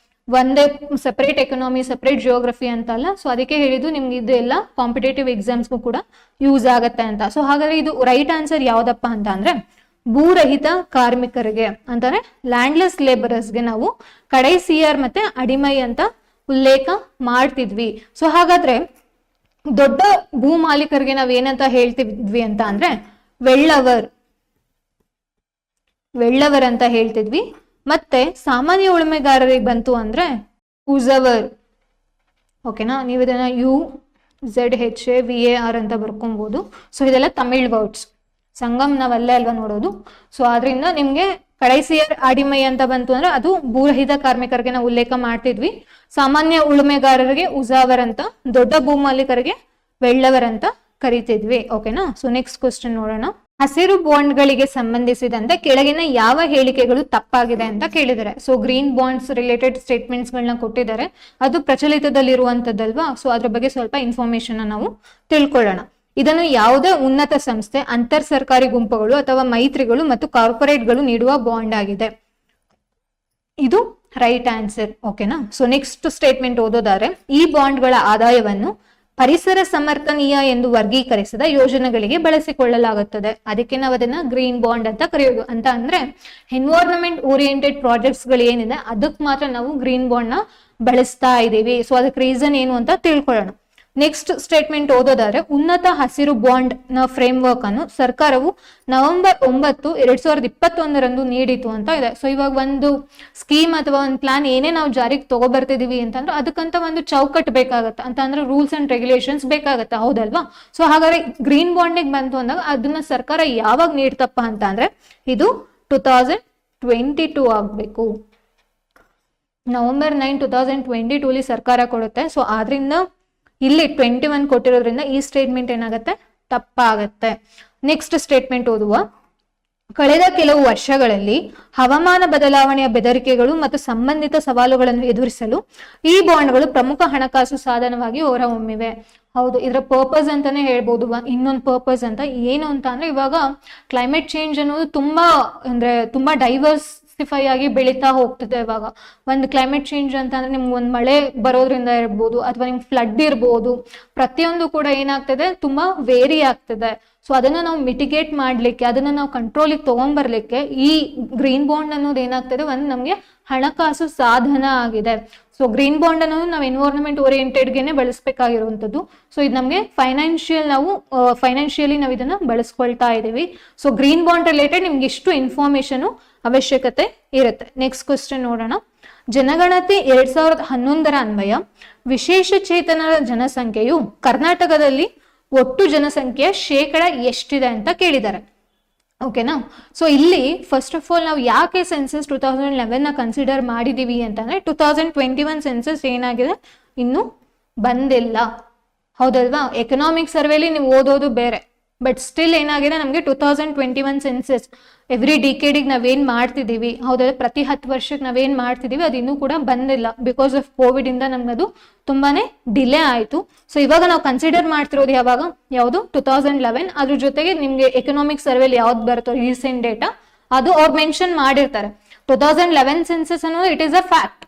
ಒಂದೇ ಸೆಪರೇಟ್ ಎಕನಾಮಿ ಸೆಪರೇಟ್ ಜಿಯೋಗ್ರಫಿ ಅಂತ ಅಲ್ಲ. ಸೊ ಅದಕ್ಕೆ ಹೇಳಿದ್ದು ನಿಮ್ಗೆ ಇದು ಎಲ್ಲ ಕಾಂಪಿಟೇಟಿವ್ ಎಕ್ಸಾಮ್ಸ್ಗೂ ಕೂಡ ಯೂಸ್ ಆಗತ್ತೆ ಅಂತ. ಸೊ ಹಾಗಾದ್ರೆ ಇದು ರೈಟ್ ಆನ್ಸರ್ ಯಾವ್ದಪ್ಪ ಅಂತ ಅಂದ್ರೆ ಭೂರಹಿತ ಕಾರ್ಮಿಕರಿಗೆ ಅಂತಾನೆ ಲ್ಯಾಂಡ್ಲೆಸ್ ಲೇಬರರ್ಸ್ಗೆ ನಾವು ಕಡೈಸಿಯರ್ ಮತ್ತೆ ಅಡಿಮೈ ಅಂತ ಉಲ್ಲೇಖ ಮಾಡ್ತಿದ್ವಿ. ಸೊ ಹಾಗಾದ್ರೆ ದೊಡ್ಡ ಭೂ ಮಾಲೀಕರಿಗೆ ನಾವ್ ಏನಂತ ಹೇಳ್ತಿದ್ವಿ ಅಂತ ಅಂದ್ರೆ ವೆಳ್ಳವರ್ ಅಂತ ಹೇಳ್ತಿದ್ವಿ. ಮತ್ತೆ ಸಾಮಾನ್ಯ ಉಳುಮೆಗಾರರಿಗೆ ಬಂತು ಅಂದ್ರೆ ಉಜವರ್. ಓಕೆನಾ, ನೀವು ಇದನ್ನ UZHAVAR ಅಂತ ಬರ್ಕೊಬಹುದು. ಸೊ ಇದೆಲ್ಲ ತಮಿಳ್ ವರ್ಡ್ಸ್, ಸಂಗಮ್ ನಾವಲ್ಲೇ ಅಲ್ವಾ ನೋಡೋದು. ಸೊ ಆದ್ರಿಂದ ನಿಮ್ಗೆ ಕಡೈಸಿಯರ್ ಅಡಿಮೈ ಅಂತ ಬಂತು ಅಂದ್ರೆ ಅದು ಭೂರಹಿತ ಕಾರ್ಮಿಕರಿಗೆ ನಾವು ಉಲ್ಲೇಖ ಮಾಡ್ತಿದ್ವಿ. ಸಾಮಾನ್ಯ ಉಳುಮೆಗಾರರಿಗೆ ಉಜಾವರ್ ಅಂತ, ದೊಡ್ಡ ಭೂ ಮಾಲೀಕರಿಗೆ ವೆಳ್ಳವರ್ ಅಂತ ಕರಿತಿದ್ವಿ. ಓಕೆನಾ. ಸೊ ನೆಕ್ಸ್ಟ್ ಕ್ವಶನ್ ನೋಡೋಣ. ಹಸಿರು ಬಾಂಡ್ಗಳಿಗೆ ಸಂಬಂಧಿಸಿದಂತೆ ಕೆಳಗಿನ ಯಾವ ಹೇಳಿಕೆಗಳು ತಪ್ಪಾಗಿದೆ ಅಂತ ಕೇಳಿದ್ದಾರೆ. So green bonds related statements ಗಳನ್ನ ಕೊಟ್ಟಿದ್ದಾರೆ, ಅದು ಪ್ರಚಲಿತದಲ್ಲಿರುವಂತದ್ದಲ್ವಾ. ಸೊ ಅದ್ರ ಬಗ್ಗೆ ಸ್ವಲ್ಪ ಇನ್ಫಾರ್ಮೇಶನ್ ನಾವು ತಿಳ್ಕೊಳ್ಳೋಣ. ಇದನ್ನು ಯಾವುದೇ ಉನ್ನತ ಸಂಸ್ಥೆ, ಅಂತರ್ ಸರ್ಕಾರಿ ಗುಂಪುಗಳು ಅಥವಾ ಮೈತ್ರಿಗಳು ಮತ್ತು ಕಾರ್ಪೊರೇಟ್ಗಳು ನೀಡುವ ಬಾಂಡ್ ಆಗಿದೆ. ಇದು ರೈಟ್ ಆನ್ಸರ್. ಓಕೆನಾ. ಸೊ ನೆಕ್ಸ್ಟ್ ಸ್ಟೇಟ್ಮೆಂಟ್ ಓದೋದಾದ್ರೆ, ಈ ಬಾಂಡ್ಗಳ ಆದಾಯವನ್ನು ಪರಿಸರ ಸಮರ್ಥನೀಯ ಎಂದು ವರ್ಗೀಕರಿಸಿದ ಯೋಜನೆಗಳಿಗೆ ಬಳಸಿಕೊಳ್ಳಲಾಗುತ್ತದೆ. ಅದಕ್ಕೆ ನಾವು ಅದನ್ನ ಗ್ರೀನ್ ಬಾಂಡ್ ಅಂತ ಕರೆಯೋದು. ಅಂತ ಅಂದ್ರೆ ಎನ್ವೈರನ್ಮೆಂಟ್ ಓರಿಯೆಂಟೆಡ್ ಪ್ರಾಜೆಕ್ಟ್ಸ್ ಗಳು ಏನಿದೆ ಅದಕ್ಕೆ ಮಾತ್ರ ನಾವು ಗ್ರೀನ್ ಬಾಂಡ್ ನ ಬಳಸ್ತಾ ಇದ್ದೀವಿ. ಸೊ ಅದಕ್ಕೆ ರೀಸನ್ ಏನು ಅಂತ ತಿಳ್ಕೊಳ್ಳೋಣ. ನೆಕ್ಸ್ಟ್ ಸ್ಟೇಟ್ಮೆಂಟ್ ಓದೋದಾದ್ರೆ, ಉನ್ನತ ಹಸಿರು ಬಾಂಡ್ ನ ಫ್ರೇಮ್ ವರ್ಕ್ ಅನ್ನು ಸರ್ಕಾರವು ನವೆಂಬರ್ 9, 2021 ನೀಡಿತು ಅಂತ ಇದೆ. ಸೊ ಇವಾಗ ಒಂದು ಸ್ಕೀಮ್ ಅಥವಾ ಒಂದು ಪ್ಲಾನ್ ಏನೇ ನಾವು ಜಾರಿಗೆ ತಗೋಬರ್ತಿದೀವಿ ಅಂತಂದ್ರೆ ಅದಕ್ಕಂತ ಒಂದು ಚೌಕಟ್ಟು ಬೇಕಾಗತ್ತೆ, ಅಂತ ಅಂದ್ರೆ ರೂಲ್ಸ್ ಅಂಡ್ ರೆಗ್ಯುಲೇಷನ್ಸ್ ಬೇಕಾಗತ್ತೆ ಹೌದಲ್ವಾ. ಸೊ ಹಾಗಾದ್ರೆ ಗ್ರೀನ್ ಬಾಂಡಿಗೆ ಬಂತು ಅಂದಾಗ ಅದನ್ನ ಸರ್ಕಾರ ಯಾವಾಗ ನೀಡ್ತಪ್ಪ ಅಂತ ಅಂದ್ರೆ ಇದು 2022 ಆಗ್ಬೇಕು. ನವೆಂಬರ್ 9, 2022 ಸರ್ಕಾರ ಕೊಡುತ್ತೆ. ಸೊ ಆದ್ರಿಂದ ಇಲ್ಲಿ 21 ಕೊಟ್ಟಿರೋದ್ರಿಂದ ಈ ಸ್ಟೇಟ್ಮೆಂಟ್ ಏನಾಗುತ್ತೆ, ತಪ್ಪಾಗತ್ತೆ. ನೆಕ್ಸ್ಟ್ ಸ್ಟೇಟ್ಮೆಂಟ್ ಓದುವ. ಕಳೆದ ಕೆಲವು ವರ್ಷಗಳಲ್ಲಿ ಹವಾಮಾನ ಬದಲಾವಣೆಯ ಬೆದರಿಕೆಗಳು ಮತ್ತು ಸಂಬಂಧಿತ ಸವಾಲುಗಳನ್ನು ಎದುರಿಸಲು ಈ ಬಾಂಡ್ಗಳು ಪ್ರಮುಖ ಹಣಕಾಸು ಸಾಧನವಾಗಿ ಹೊರಹೊಮ್ಮಿವೆ. ಹೌದು, ಇದರ ಪರ್ಪಸ್ ಅಂತಾನೆ ಹೇಳ್ಬೋದು. ಇನ್ನೊಂದು ಪರ್ಪಸ್ ಅಂತ ಏನು ಅಂತ ಅಂದ್ರೆ, ಇವಾಗ ಕ್ಲೈಮೇಟ್ ಚೇಂಜ್ ಅನ್ನೋದು ತುಂಬಾ ಡೈವರ್ಸಿಫೈ ಆಗಿ ಬೆಳೀತಾ ಹೋಗ್ತದೆ. ಇವಾಗ ಒಂದು ಕ್ಲೈಮೇಟ್ ಚೇಂಜ್ ಅಂತ ಅಂದ್ರೆ ನಿಮ್ಗೆ ಒಂದು ಮಳೆ ಬರೋದ್ರಿಂದ ಇರ್ಬೋದು ಅಥವಾ ನಿಮ್ಗೆ ಫ್ಲಡ್ ಇರ್ಬೋದು, ಪ್ರತಿಯೊಂದು ಕೂಡ ಏನಾಗ್ತದೆ ತುಂಬಾ ವೇರಿ ಆಗ್ತದೆ. ಸೊ ಅದನ್ನ ನಾವು ಮಿಟಿಗೇಟ್ ಮಾಡ್ಲಿಕ್ಕೆ, ಅದನ್ನ ನಾವು ಕಂಟ್ರೋಲಿಗೆ ತಗೊಂಡ್ಬರ್ಲಿಕ್ಕೆ ಈ ಗ್ರೀನ್ ಬಾಂಡ್ ಅನ್ನೋದು ಏನಾಗ್ತದೆ, ಒಂದು ನಮ್ಗೆ ಹಣಕಾಸು ಸಾಧನ ಆಗಿದೆ. ಸೊ ಗ್ರೀನ್ ಬಾಂಡ್ ಅನ್ನೋದು ನಾವು ಎನ್ವೈರನ್ಮೆಂಟ್ ಓರಿಯೆಂಟೆಡ್ಗೆನೆ ಬಳಸಬೇಕಾಗಿರುವಂತದ್ದು. ಸೊ ಇದು ನಮ್ಗೆ ಫೈನಾನ್ಷಿಯಲಿ ನಾವು ಇದನ್ನ ಬಳಸ್ಕೊಳ್ತಾ ಇದೀವಿ. ಸೊ ಗ್ರೀನ್ ಬಾಂಡ್ ರಿಲೇಟೆಡ್ ನಿಮ್ಗೆ ಇಷ್ಟು ಇನ್ಫಾರ್ಮೇಶನ್ ಅವಶ್ಯಕತೆ ಇರುತ್ತೆ. ನೆಕ್ಸ್ಟ್ ಕ್ವಶನ್ ನೋಡೋಣ. ಜನಗಣತಿ 2011 ಅನ್ವಯ ವಿಶೇಷ ಚೇತನರ ಜನಸಂಖ್ಯೆಯು ಕರ್ನಾಟಕದಲ್ಲಿ ಒಟ್ಟು ಜನಸಂಖ್ಯೆಯ ಶೇಕಡ ಎಷ್ಟಿದೆ ಅಂತ ಕೇಳಿದ್ದಾರೆ. ಓಕೆನಾ. ಸೊ ಇಲ್ಲಿ ಫಸ್ಟ್ ಆಫ್ ಆಲ್ ನಾವು ಯಾಕೆ ಸೆನ್ಸಸ್ 2011 ಕನ್ಸಿಡರ್ ಮಾಡಿದೀವಿ ಅಂತಂದ್ರೆ 2021 ಸೆನ್ಸಸ್ ಏನಾಗಿದೆ ಇನ್ನು ಬಂದಿಲ್ಲ ಹೌದಲ್ವಾ. ಎಕನಾಮಿಕ್ ಸರ್ವೇಲಿ ನೀವು ಓದೋದು ಬೇರೆ, ಬಟ್ ಸ್ಟಿಲ್ ಏನಾಗಿದೆ, ನಮಗೆ 2021 ಸೆನ್ಸಸ್ ಎವ್ರಿ ಡಿಕೇಡಿಗೆ ನಾವೇನ್ ಮಾಡ್ತಿದೀವಿ, ಹೌದಾ, ಪ್ರತಿ 10 ವರ್ಷಕ್ಕೆ ನಾವೇನ್ ಮಾಡ್ತಿದೀವಿ ಅದು ಇನ್ನೂ ಕೂಡ ಬಂದಿಲ್ಲ. ಬಿಕಾಸ್ ಆಫ್ ಕೋವಿಡ್ ಇಂದ ನಮ್ಗೆ ಅದು ತುಂಬಾನೇ ಡಿಲೇ ಆಯ್ತು. ಸೊ ಇವಾಗ ನಾವು ಕನ್ಸಿಡರ್ ಮಾಡ್ತಿರೋದು ಯಾವುದು 2011. ಅದ್ರ ಜೊತೆಗೆ ನಿಮ್ಗೆ ಎಕನಾಮಿಕ್ ಸರ್ವೆಲಿ ಯಾವ್ದು ಬರುತ್ತೋ ರೀಸೆಂಟ್ ಡೇಟಾ ಅದು ಅವ್ರು ಮೆನ್ಷನ್ ಮಾಡಿರ್ತಾರೆ. 2011 ಸೆನ್ಸಸ್ ಅನ್ನೋದು it is a fact.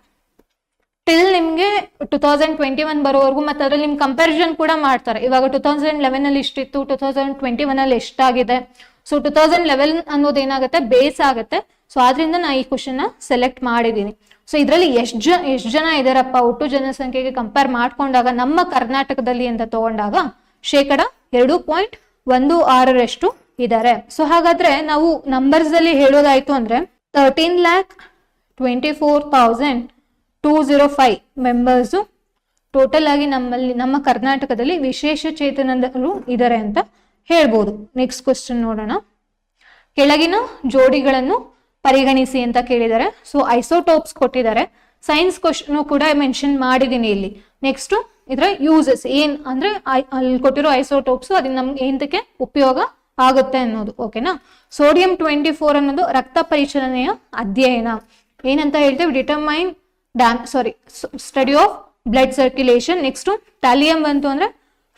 Till ನಿಮ್ಗೆ 2021 ಬರೋವರೆಗೂ ಮತ್ತೆ ಅದ್ರಲ್ಲಿ ನಿಮ್ ಕಂಪ್ಯಾರಿಸನ್ ಕೂಡ ಮಾಡ್ತಾರೆ. ಇವಾಗ 2011 ಅಲ್ಲಿ ಇಷ್ಟಿತ್ತು, 2021 ಅಲ್ಲಿ ಎಷ್ಟಾಗಿದೆ. ಸೊ 2011 ಅನ್ನೋದು ಏನಾಗುತ್ತೆ, ಬೇಸ್ ಆಗುತ್ತೆ. ಸೊ ಆದ್ರಿಂದ ನಾ ಈ ಕ್ವಶನ್ ಸೆಲೆಕ್ಟ್ ಮಾಡಿದೀನಿ. ಸೊ ಇದ್ರಲ್ಲಿ ಎಷ್ಟು ಜನ ಇದಾರಪ್ಪ ಒಟ್ಟು ಜನಸಂಖ್ಯೆಗೆ ಕಂಪೇರ್ ಮಾಡ್ಕೊಂಡಾಗ ನಮ್ಮ ಕರ್ನಾಟಕದಲ್ಲಿ ಅಂತ ತಗೊಂಡಾಗ 2.16% ಇದ್ದಾರೆ. ಸೊ ಹಾಗಾದ್ರೆ ನಾವು ನಂಬರ್ಸ್ ಅಲ್ಲಿ ಹೇಳೋದಾಯ್ತು ಅಂದ್ರೆ 13,24,205 ಮೆಂಬರ್ಸ್ ಟೋಟಲ್ ಆಗಿ ನಮ್ಮ ಕರ್ನಾಟಕದಲ್ಲಿ ವಿಶೇಷ ಚೇತನರು ಇದ್ದಾರೆ ಅಂತ ಹೇಳ್ಬೋದು. ನೆಕ್ಸ್ಟ್ ಕ್ವಶನ್ ನೋಡೋಣ. ಕೆಳಗಿನ ಜೋಡಿಗಳನ್ನು ಪರಿಗಣಿಸಿ ಅಂತ ಕೇಳಿದ್ದಾರೆ. ಸೊ ಐಸೋಟೋಪ್ಸ್ ಕೊಟ್ಟಿದ್ದಾರೆ. ಸೈನ್ಸ್ ಕ್ವಶನ್ ಕೂಡ ಮೆನ್ಷನ್ ಮಾಡಿದೀನಿ ಇಲ್ಲಿ. ನೆಕ್ಸ್ಟ್ ಇದ್ರ ಯೂಸಸ್ ಏನ್ ಅಂದ್ರೆ ಅಲ್ಲಿ ಕೊಟ್ಟಿರೋ ಐಸೋಟೋಪ್ಸ್ ಅದನ್ನ ನಮ್ಗೆ ಎಂತಕ್ಕೆ ಉಪಯೋಗ ಆಗುತ್ತೆ ಅನ್ನೋದು. ಓಕೆನಾ. ಸೋಡಿಯಂ 24 ಅನ್ನೋದು ರಕ್ತ ಪರಿಚಲನೆಯ ಅಧ್ಯಯನ ಏನಂತ ಹೇಳ್ತೇವೆ, determine study of blood circulation. Next thallium ಬಂತು ಅಂದ್ರೆ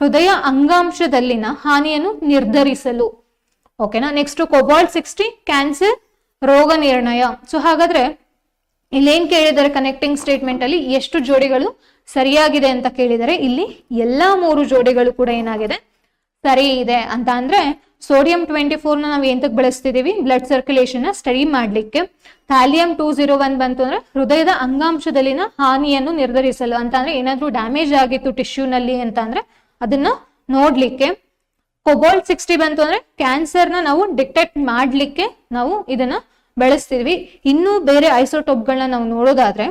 ಹೃದಯ ಅಂಗಾಂಶದಲ್ಲಿನ ಹಾನಿಯನ್ನು ನಿರ್ಧರಿಸಲು. ಓಕೆನಾ. ನೆಕ್ಸ್ಟ್ ಕೊಬಾಲ್ಟ್ 60 ಕ್ಯಾನ್ಸರ್ ರೋಗ ನಿರ್ಣಯ. ಸೊ ಹಾಗಾದ್ರೆ ಇಲ್ಲೇನ್ ಕೇಳಿದ್ದಾರೆ, ಕನೆಕ್ಟಿಂಗ್ ಸ್ಟೇಟ್ಮೆಂಟ್ ಅಲ್ಲಿ ಎಷ್ಟು ಜೋಡಿಗಳು ಸರಿಯಾಗಿದೆ ಅಂತ ಕೇಳಿದರೆ ಇಲ್ಲಿ ಎಲ್ಲಾ 3 ಜೋಡಿಗಳು ಕೂಡ ಏನಾಗಿದೆ, ಸರಿ ಇದೆ ಅಂತ. ಅಂದ್ರೆ ಸೋಡಿಯಂ 24 ನಾವು ಎಂತಕ್ಕೆ ಬಳಸ್ತಿದೀವಿ, ಬ್ಲಡ್ ಸರ್ಕ್ಯುಲೇಷನ್ ಸ್ಟಡಿ ಮಾಡ್ಲಿಕ್ಕೆ. ಥಾಲಿಯಂ 201 ಬಂತು ಅಂದ್ರೆ ಹೃದಯದ ಅಂಗಾಂಶದಲ್ಲಿನ ಹಾನಿಯನ್ನು ನಿರ್ಧರಿಸಲು ಅಂತ ಅಂದ್ರೆ ಏನಾದ್ರೂ ಡ್ಯಾಮೇಜ್ ಆಗಿತ್ತು ಟಿಶ್ಯೂನಲ್ಲಿ ಅಂತ ಅಂದ್ರೆ ಅದನ್ನ ನೋಡ್ಲಿಕ್ಕೆ. ಕೊಬಾಲ್ಟ್ 60 ಬಂತು ಅಂದ್ರೆ ಕ್ಯಾನ್ಸರ್ನ ನಾವು ಡಿಟೆಕ್ಟ್ ಮಾಡ್ಲಿಕ್ಕೆ ನಾವು ಇದನ್ನ ಬಳಸ್ತಿದ್ವಿ. ಇನ್ನು ಬೇರೆ ಐಸೋಟೋಪ್ಗಳನ್ನ ನಾವು ನೋಡೋದಾದ್ರೆ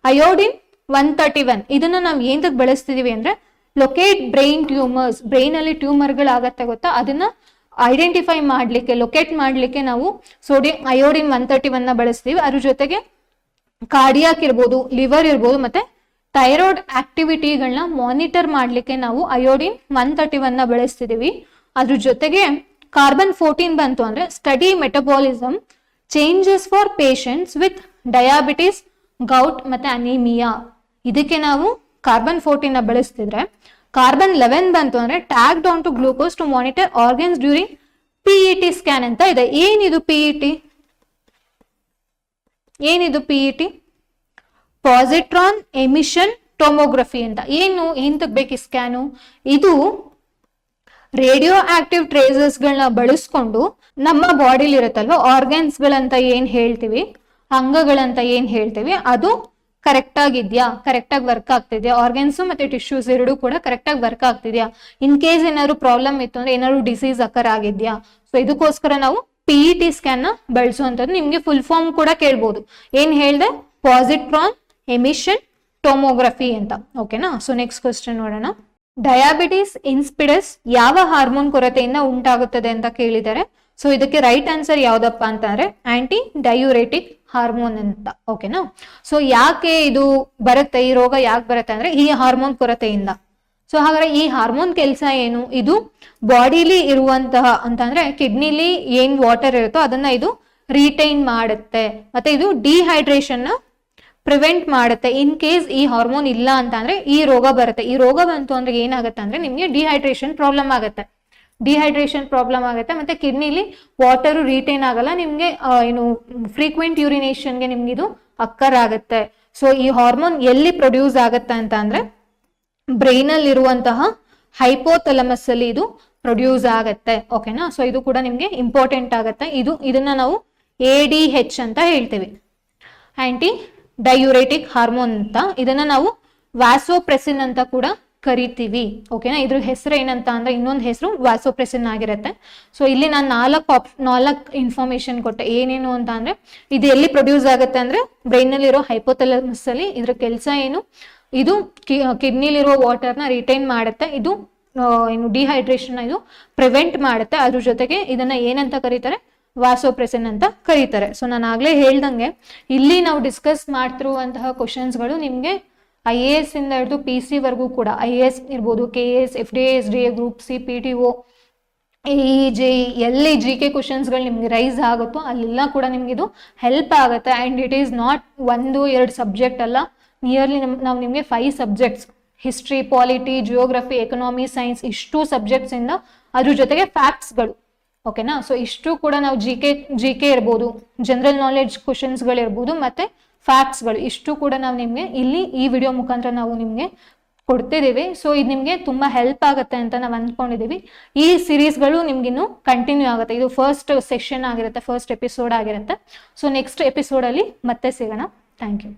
ಅಯೋಡಿನ್ 131 ಇದನ್ನ ನಾವು ಎಂತಕ್ಕೆ ಬಳಸ್ತಿದೀವಿ ಅಂದ್ರೆ ಲೊಕೇಟ್ ಬ್ರೈನ್ ಟ್ಯೂಮರ್ಸ್, ಬ್ರೈನ್ ಅಲ್ಲಿ ಟ್ಯೂಮರ್ಗಳಾಗತ್ತೆ ಗೊತ್ತಾ, ಅದನ್ನ ಐಡೆಂಟಿಫೈ ಮಾಡ್ಲಿಕ್ಕೆ, ಲೊಕೇಟ್ ಮಾಡ್ಲಿಕ್ಕೆ ನಾವು ಅಯೋಡಿನ್ 131 ಬಳಸ್ತೀವಿ. ಅದ್ರ ಜೊತೆಗೆ ಕಾರ್ಡಿಯಾಕ್ ಇರ್ಬೋದು, ಲಿವರ್ ಇರ್ಬೋದು, ಮತ್ತೆ ಥೈರಾಯ್ಡ್ ಆಕ್ಟಿವಿಟಿಗಳನ್ನ ಮಾನಿಟರ್ ಮಾಡ್ಲಿಕ್ಕೆ ನಾವು ಅಯೋಡಿನ್ 131 ಬಳಸ್ತಿದೀವಿ. ಅದ್ರ ಜೊತೆಗೆ ಕಾರ್ಬನ್ 14 ಬಂತು ಅಂದ್ರೆ study metabolism changes for patients with diabetes, gout ಮತ್ತೆ ಅನಿಮಿಯಾ. ಇದಕ್ಕೆ ನಾವು ಕಾರ್ಬನ್ 14 ಬಳಸ್ತಿದ್ರೆ ಕಾರ್ಬನ್ 11 ಬಂತು ಅಂದ್ರೆ tagged on to glucose to monitor organs during PET scan ಅಂತ ಇದೆ. ಏನಿದು PET? ಪಾಸಿಟ್ರಾನ್ ಎಮಿಷನ್ ಟೊಮೊಗ್ರಫಿ ಅಂತ. ಎಂತಕ್ ಬೇಕು ಈ ಸ್ಕ್ಯಾನು? ಇದು ರೇಡಿಯೋ ಆಕ್ಟಿವ್ ಟ್ರೇಸಸ್ ಗಳನ್ನ ಬಳಸ್ಕೊಂಡು ನಮ್ಮ ಬಾಡಿಲಿ ಇರುತ್ತಲ್ವ ಆರ್ಗನ್ಸ್ ಗಳಂತ ಏನ್ ಹೇಳ್ತೀವಿ, ಅಂಗಗಳಂತ ಏನ್ ಹೇಳ್ತೀವಿ, ಅದು ಕರೆಕ್ಟ್ ಆಗಿದ್ಯಾ, ಕರೆಕ್ಟ್ ಆಗಿ ವರ್ಕ್ ಆಗ್ತಿದ್ಯಾ, ಆರ್ಗನ್ಸ್ ಮತ್ತೆ ಟಿಶ್ಯೂಸ್ ಎರಡೂ ಕೂಡ ಕರೆಕ್ಟ್ ಆಗಿ ವರ್ಕ್ ಆಗ್ತಿದ್ಯಾ, ಇನ್ ಕೇಸ್ ಏನಾದ್ರು ಪ್ರಾಬ್ಲಮ್ ಇತ್ತು ಅಂದ್ರೆ ಏನಾದ್ರು ಡಿಸೀಸ್ ಅಕರ್ ಆಗಿದ್ಯಾ. ಸೊ ಇದಕ್ಕೋಸ್ಕರ ನಾವು PET ಸ್ಕ್ಯಾನ್ ನ ಬಳಸುವಂತದ್ದು. ನಿಮ್ಗೆ ಫುಲ್ ಫಾರ್ಮ್ ಕೂಡ ಕೇಳ್ಬೋದು. ಏನ್ ಹೇಳ್ದೆ, ಪಾಸಿಟ್ರಾನ್ ಎಮಿಷನ್ ಟೊಮೊಗ್ರಫಿ ಅಂತ. ಓಕೆನಾ. ಸೊ ನೆಕ್ಸ್ಟ್ ಕ್ವಶನ್ ನೋಡೋಣ. ಡಯಾಬಿಟಿಸ್ ಇನ್ಸಿಪಿಡಸ್ ಯಾವ ಹಾರ್ಮೋನ್ ಕೊರತೆಯಿಂದ ಉಂಟಾಗುತ್ತದೆ ಅಂತ ಕೇಳಿದ್ದಾರೆ. ಸೊ ಇದಕ್ಕೆ ರೈಟ್ ಆನ್ಸರ್ ಯಾವ್ದಪ್ಪ ಅಂತಂದ್ರೆ ಆಂಟಿ ಡಯೂರೆಟಿಕ್ ಹಾರ್ಮೋನ್ ಅಂತ. ಓಕೆನಾ. ಸೊ ಯಾಕೆ ಇದು ಬರುತ್ತೆ, ಈ ರೋಗ ಯಾಕೆ ಬರುತ್ತೆ ಅಂದ್ರೆ ಈ ಹಾರ್ಮೋನ್ ಕೊರತೆಯಿಂದ. ಸೊ ಹಾಗಾದ್ರೆ ಈ ಹಾರ್ಮೋನ್ ಕೆಲಸ ಏನು, ಇದು ಬಾಡಿಲಿ ಇರುವಂತಹ ಅಂತಂದ್ರೆ ಕಿಡ್ನಿಲಿ ಏನ್ ವಾಟರ್ ಇರುತ್ತೋ ಅದನ್ನ ಇದು ರಿಟೈನ್ ಮಾಡುತ್ತೆ, ಮತ್ತೆ ಇದು ಡಿಹೈಡ್ರೇಷನ್ ನ ಪ್ರಿವೆಂಟ್ ಮಾಡುತ್ತೆ. ಇನ್ ಕೇಸ್ ಈ ಹಾರ್ಮೋನ್ ಇಲ್ಲ ಅಂತ ಅಂದ್ರೆ ಈ ರೋಗ ಬರುತ್ತೆ. ಈ ರೋಗ ಬಂತು ಅಂದ್ರೆ ಏನಾಗುತ್ತೆ ಅಂದ್ರೆ ನಿಮ್ಗೆ ಡಿಹೈಡ್ರೇಷನ್ ಪ್ರಾಬ್ಲಮ್ ಆಗುತ್ತೆ, ಮತ್ತೆ ಕಿಡ್ನಿಲಿ ವಾಟರ್ ರಿಟೈನ್ ಆಗಲ್ಲ, ನಿಮ್ಗೆ ಏನು ಫ್ರೀಕ್ವೆಂಟ್ ಯೂರಿನೇಷನ್ಗೆ ನಿಮ್ಗೆ ಇದು ಅಕ್ಕರ್ ಆಗುತ್ತೆ. ಸೊ ಈ ಹಾರ್ಮೋನ್ ಎಲ್ಲಿ ಪ್ರೊಡ್ಯೂಸ್ ಆಗುತ್ತೆ ಅಂತ ಅಂದ್ರೆ ಬ್ರೈನ್ ಅಲ್ಲಿ ಇರುವಂತಹ ಹೈಪೋಥಲಮಸ್ ಅಲ್ಲಿ ಇದು ಪ್ರೊಡ್ಯೂಸ್ ಆಗತ್ತೆ. ಓಕೆನಾ. ಸೊ ಇದು ಕೂಡ ನಿಮ್ಗೆ ಇಂಪಾರ್ಟೆಂಟ್ ಆಗುತ್ತೆ. ಇದನ್ನ ನಾವು ADH ಅಂತ ಹೇಳ್ತೀವಿ, ಆಂಟಿ ಡಯೂರೆಟಿಕ್ ಹಾರ್ಮೋನ್ ಅಂತ. ಇದನ್ನ ನಾವು ವ್ಯಾಸೋಪ್ರೆಸಿನ್ ಅಂತ ಕೂಡ ಕರಿತೀವಿ. ಓಕೆನಾ. ಇದ್ರ ಹೆಸರು ಏನಂತ ಅಂದ್ರೆ ಇನ್ನೊಂದು ಹೆಸರು ವ್ಯಾಸೋಪ್ರೆಸಿನ್ ಆಗಿರುತ್ತೆ. ಸೊ ಇಲ್ಲಿ ನಾನು 4 ಇನ್ಫಾರ್ಮೇಶನ್ ಕೊಟ್ಟೆ. ಏನೇನು ಅಂತ ಅಂದ್ರೆ ಇದು ಎಲ್ಲಿ ಪ್ರೊಡ್ಯೂಸ್ ಆಗುತ್ತೆ ಅಂದ್ರೆ ಬ್ರೈನ್ ನಲ್ಲಿ ಇರೋ ಹೈಪೋಥಲಮಸ್ ಅಲ್ಲಿ. ಇದ್ರ ಕೆಲಸ ಏನು, ಇದು ಕಿಡ್ನಿಲಿರೋ ವಾಟರ್ನ ರಿಟೈನ್ ಮಾಡುತ್ತೆ, ಇದು ಏನು ಡಿಹೈಡ್ರೇಷನ್ ಇದು ಪ್ರಿವೆಂಟ್ ಮಾಡುತ್ತೆ. ಅದ್ರ ಜೊತೆಗೆ ಇದನ್ನ ಏನಂತ ಕರೀತಾರೆ, ವಾಸೋಪ್ರೆಸಿನ್ ಅಂತ ಕರೀತಾರೆ. ಸೊ ನಾನು ಆಗ್ಲೇ ಹೇಳ್ದಂಗೆ ಇಲ್ಲಿ ನಾವು ಡಿಸ್ಕಸ್ ಮಾಡ್ತಿರುವಂತಹ ಕ್ವಶನ್ಸ್ಗಳು ನಿಮ್ಗೆ IAS ಇಂದ ಹಿಡಿದು PC ವರ್ಗೂ ಕೂಡ, IAS ಇರ್ಬೋದು, KS, FDA, SDA, group C, PTO, AE ಎಲ್ಲಿ GK ಕ್ವಶನ್ಸ್ಗಳು ನಿಮ್ಗೆ ರೈಸ್ ಆಗುತ್ತೋ ಅಲ್ಲೆಲ್ಲ ಕೂಡ ನಿಮ್ಗೆ ಇದು ಹೆಲ್ಪ್ ಆಗುತ್ತೆ. And it is not 1-2 subject ಅಲ್ಲ, ನಿಯರ್ಲಿ ನಾವು ನಿಮಗೆ 5 subjects, history, polity, geography, economy, science, ಇಷ್ಟು ಸಬ್ಜೆಕ್ಟ್ಸ್ ಇಂದ ಅದ್ರ ಜೊತೆಗೆ ಫ್ಯಾಕ್ಟ್ಸ್ಗಳು. ಓಕೆನಾ? ಸೊ ಇಷ್ಟು ಕೂಡ ನಾವು ಜಿ ಕೆ ಇರ್ಬೋದು, ಜನರಲ್ ನಾಲೆಡ್ಜ್ ಕ್ವಶನ್ಸ್ಗಳಿರ್ಬೋದು, ಮತ್ತೆ ಫ್ಯಾಕ್ಟ್ಸ್ಗಳು, ಇಷ್ಟು ಕೂಡ ನಾವು ನಿಮಗೆ ಇಲ್ಲಿ ಈ ವಿಡಿಯೋ ಮುಖಾಂತರ ನಾವು ನಿಮಗೆ ಕೊಡ್ತಿದ್ದೀವಿ. ಸೊ ಇದು ನಿಮಗೆ ತುಂಬ ಹೆಲ್ಪ್ ಆಗುತ್ತೆ ಅಂತ ನಾವು ಅಂದ್ಕೊಂಡಿದ್ದೀವಿ. ಈ ಸಿರೀಸ್ಗಳು ನಿಮ್ಗಿನ್ನು ಕಂಟಿನ್ಯೂ ಆಗುತ್ತೆ. ಇದು ಫಸ್ಟ್ ಸೆಷನ್ ಆಗಿರುತ್ತೆ, ಫಸ್ಟ್ ಎಪಿಸೋಡ್ ಆಗಿರುತ್ತೆ. ಸೊ ನೆಕ್ಸ್ಟ್ ಎಪಿಸೋಡಲ್ಲಿ ಮತ್ತೆ ಸಿಗೋಣ. Thank you.